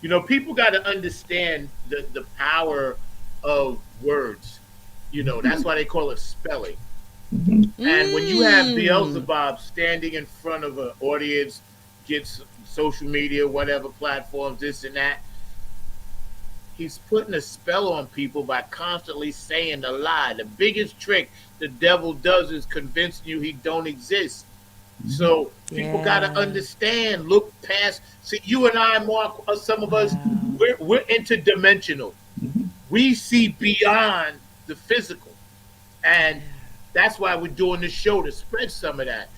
You know, people got to understand the power of words. You know, that's why they call it spelling. And when you have Beelzebub standing in front of an audience, gets social media, whatever platforms, this and that, he's putting a spell on people by constantly saying a lie. The biggest trick the devil does is convincing you he don't exist. So people got to understand, look past. See, you and I, Mark, some of us, we're interdimensional. We see beyond the physical. And that's why we're doing this show, to spread some of that.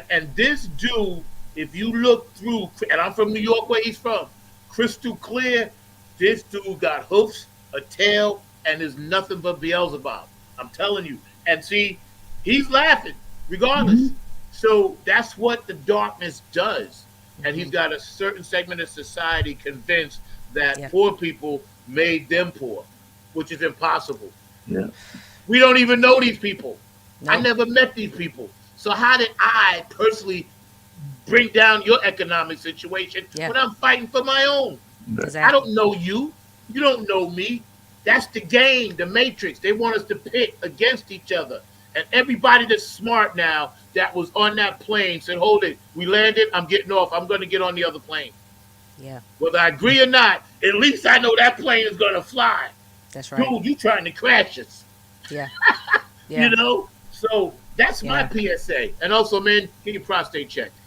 And this dude, if you look through, and I'm from New York, where he's from, crystal clear, this dude got hoofs, a tail, and is nothing but Beelzebub. I'm telling you. And see, he's laughing regardless. So that's what the darkness does. And he's got a certain segment of society convinced that poor people made them poor, which is impossible. We don't even know these people. I never met these people. So how did I personally bring down your economic situation when I'm fighting for my own? I don't know you. You don't know me. That's the game, the matrix. They want us to pit against each other. And everybody that's smart now that was on that plane said, hold it, we landed, I'm getting off. I'm going to get on the other plane. Whether I agree or not, at least I know that plane is going to fly. That's right. Dude, you trying to crash us. You know? So that's my PSA. And also, man, get your prostate checked.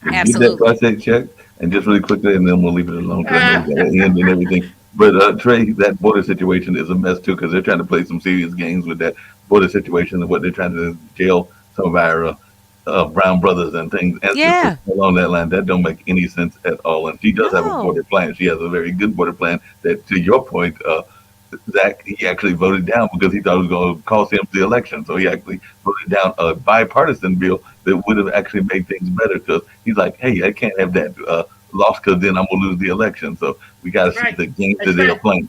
Absolutely. Get that prostate checked. And just really quickly, and then we'll leave it alone because we got to end and everything. But Trey, that border situation is a mess too, because they're trying to play some serious games with that border situation and what they're trying to jail some of our brown brothers and things. And along that line, that don't make any sense at all. And she does have a border plan. She has a very good border plan that, to your point, Zach, he actually voted down because he thought it was going to cost him the election. So he actually voted down a bipartisan bill that would have actually made things better, because he's like, hey, I can't have that lost because then I'm going to lose the election. So we got to see the games that they are playing.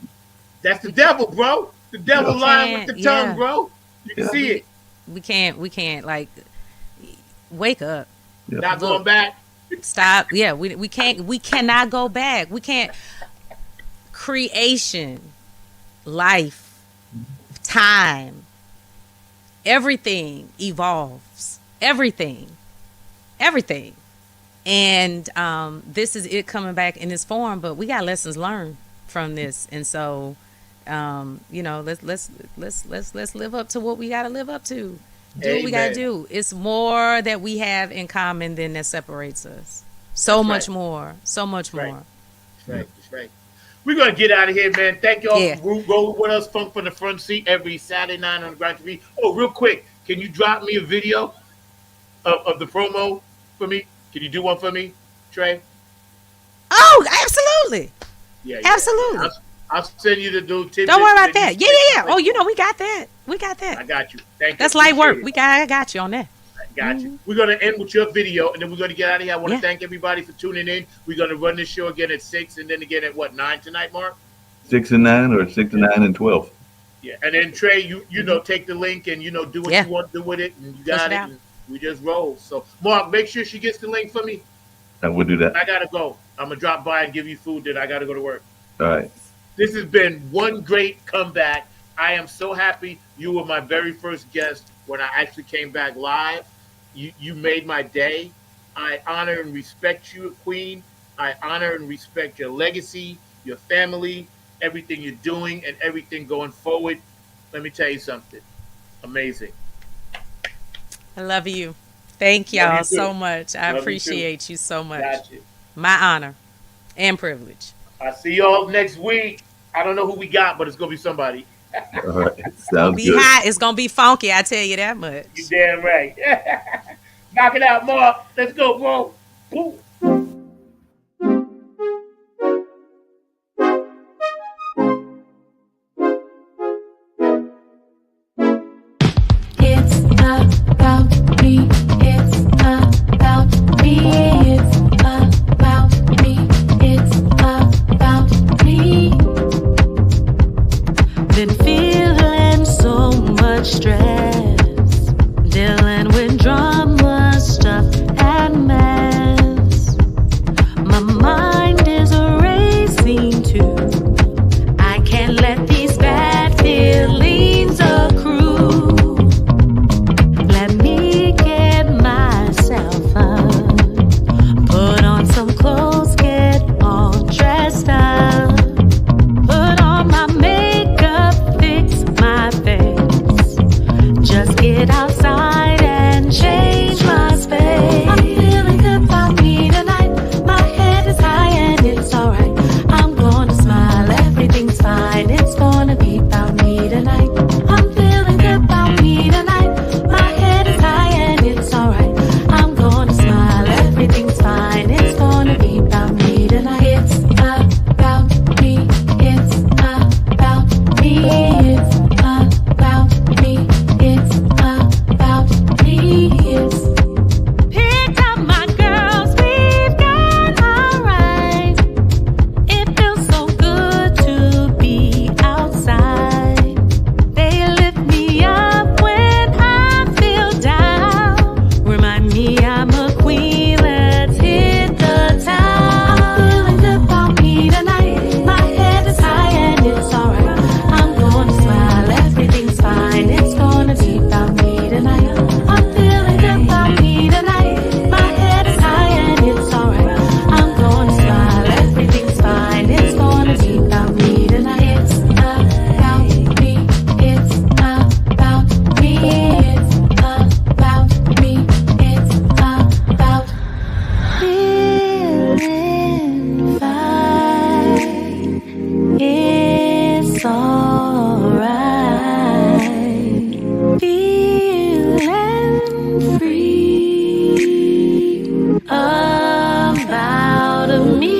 That's the devil, bro. The devil lying with the tongue, bro. You can see it. We can't, like, wake up. Not going back. Stop. Yeah, we cannot go back. We can't. Creation, life, time, everything evolves. Everything. And this is it coming back in this form, but we got lessons learned from this. And so you know, let's live up to what we got to live up to. Do what we got to do. It's more that we have in common than that separates us. So much more. That's right. We're going to get out of here, man. Thank y'all for rolling with us, Funk from the Front Seat, every Saturday night on the Grind TV. Oh, real quick, can you drop me a video of the promo for me? Can you do one for me, Trey? Oh, absolutely. Yeah. Absolutely. I'll send you the dude. Don't worry about that. Yeah. Oh, you know, we got that. I got you. Thank you. That's light work. I got you on that. I got you. We're going to end with your video, and then we're going to get out of here. I want to thank everybody for tuning in. We're going to run this show again at 6, and then again at, 9 tonight, Mark? 6 and 9, or 6 and 9 and 12. Yeah, and then, Trey, you know, take the link and, you know, do what you want to do with it, and you got it, and we just roll. So, Mark, make sure she gets the link for me. I will do that. I got to go. I'm going to drop by and give you food, then I got to go to work. All right. This has been one great comeback. I am so happy you were my very first guest when I actually came back live. You made my day. I honor and respect you, Queen. I honor and respect your legacy, your family, everything you're doing, and everything going forward. Let me tell you something. Amazing. I love you. Thank y'all so much. I appreciate you so much. Got you. My honor and privilege. I'll see y'all next week. I don't know who we got, but it's going to be somebody. All right. Sounds good. Hot. It's going to be funky, I tell you that much. You damn right. Knock it out, Mark. Let's go, bro. Boom. It's about me. It's about me. It's about me. It's about me. Been feeling so much stress, dealing with drama, stuff, and mess. about me.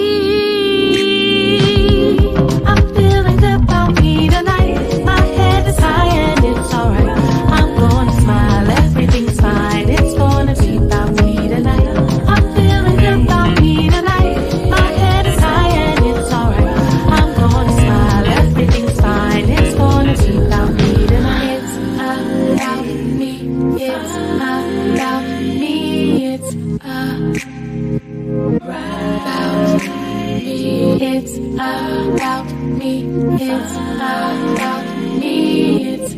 I'm feeling good about me tonight. My head is high and it's alright. I'm gonna smile, everything's fine. It's gonna be about me tonight. I'm feeling good about me tonight. My head is high and it's alright. I'm gonna smile, everything's fine. It's gonna be about me tonight. It's about me. It's about me. It's about me. It's about me. It's about me. It's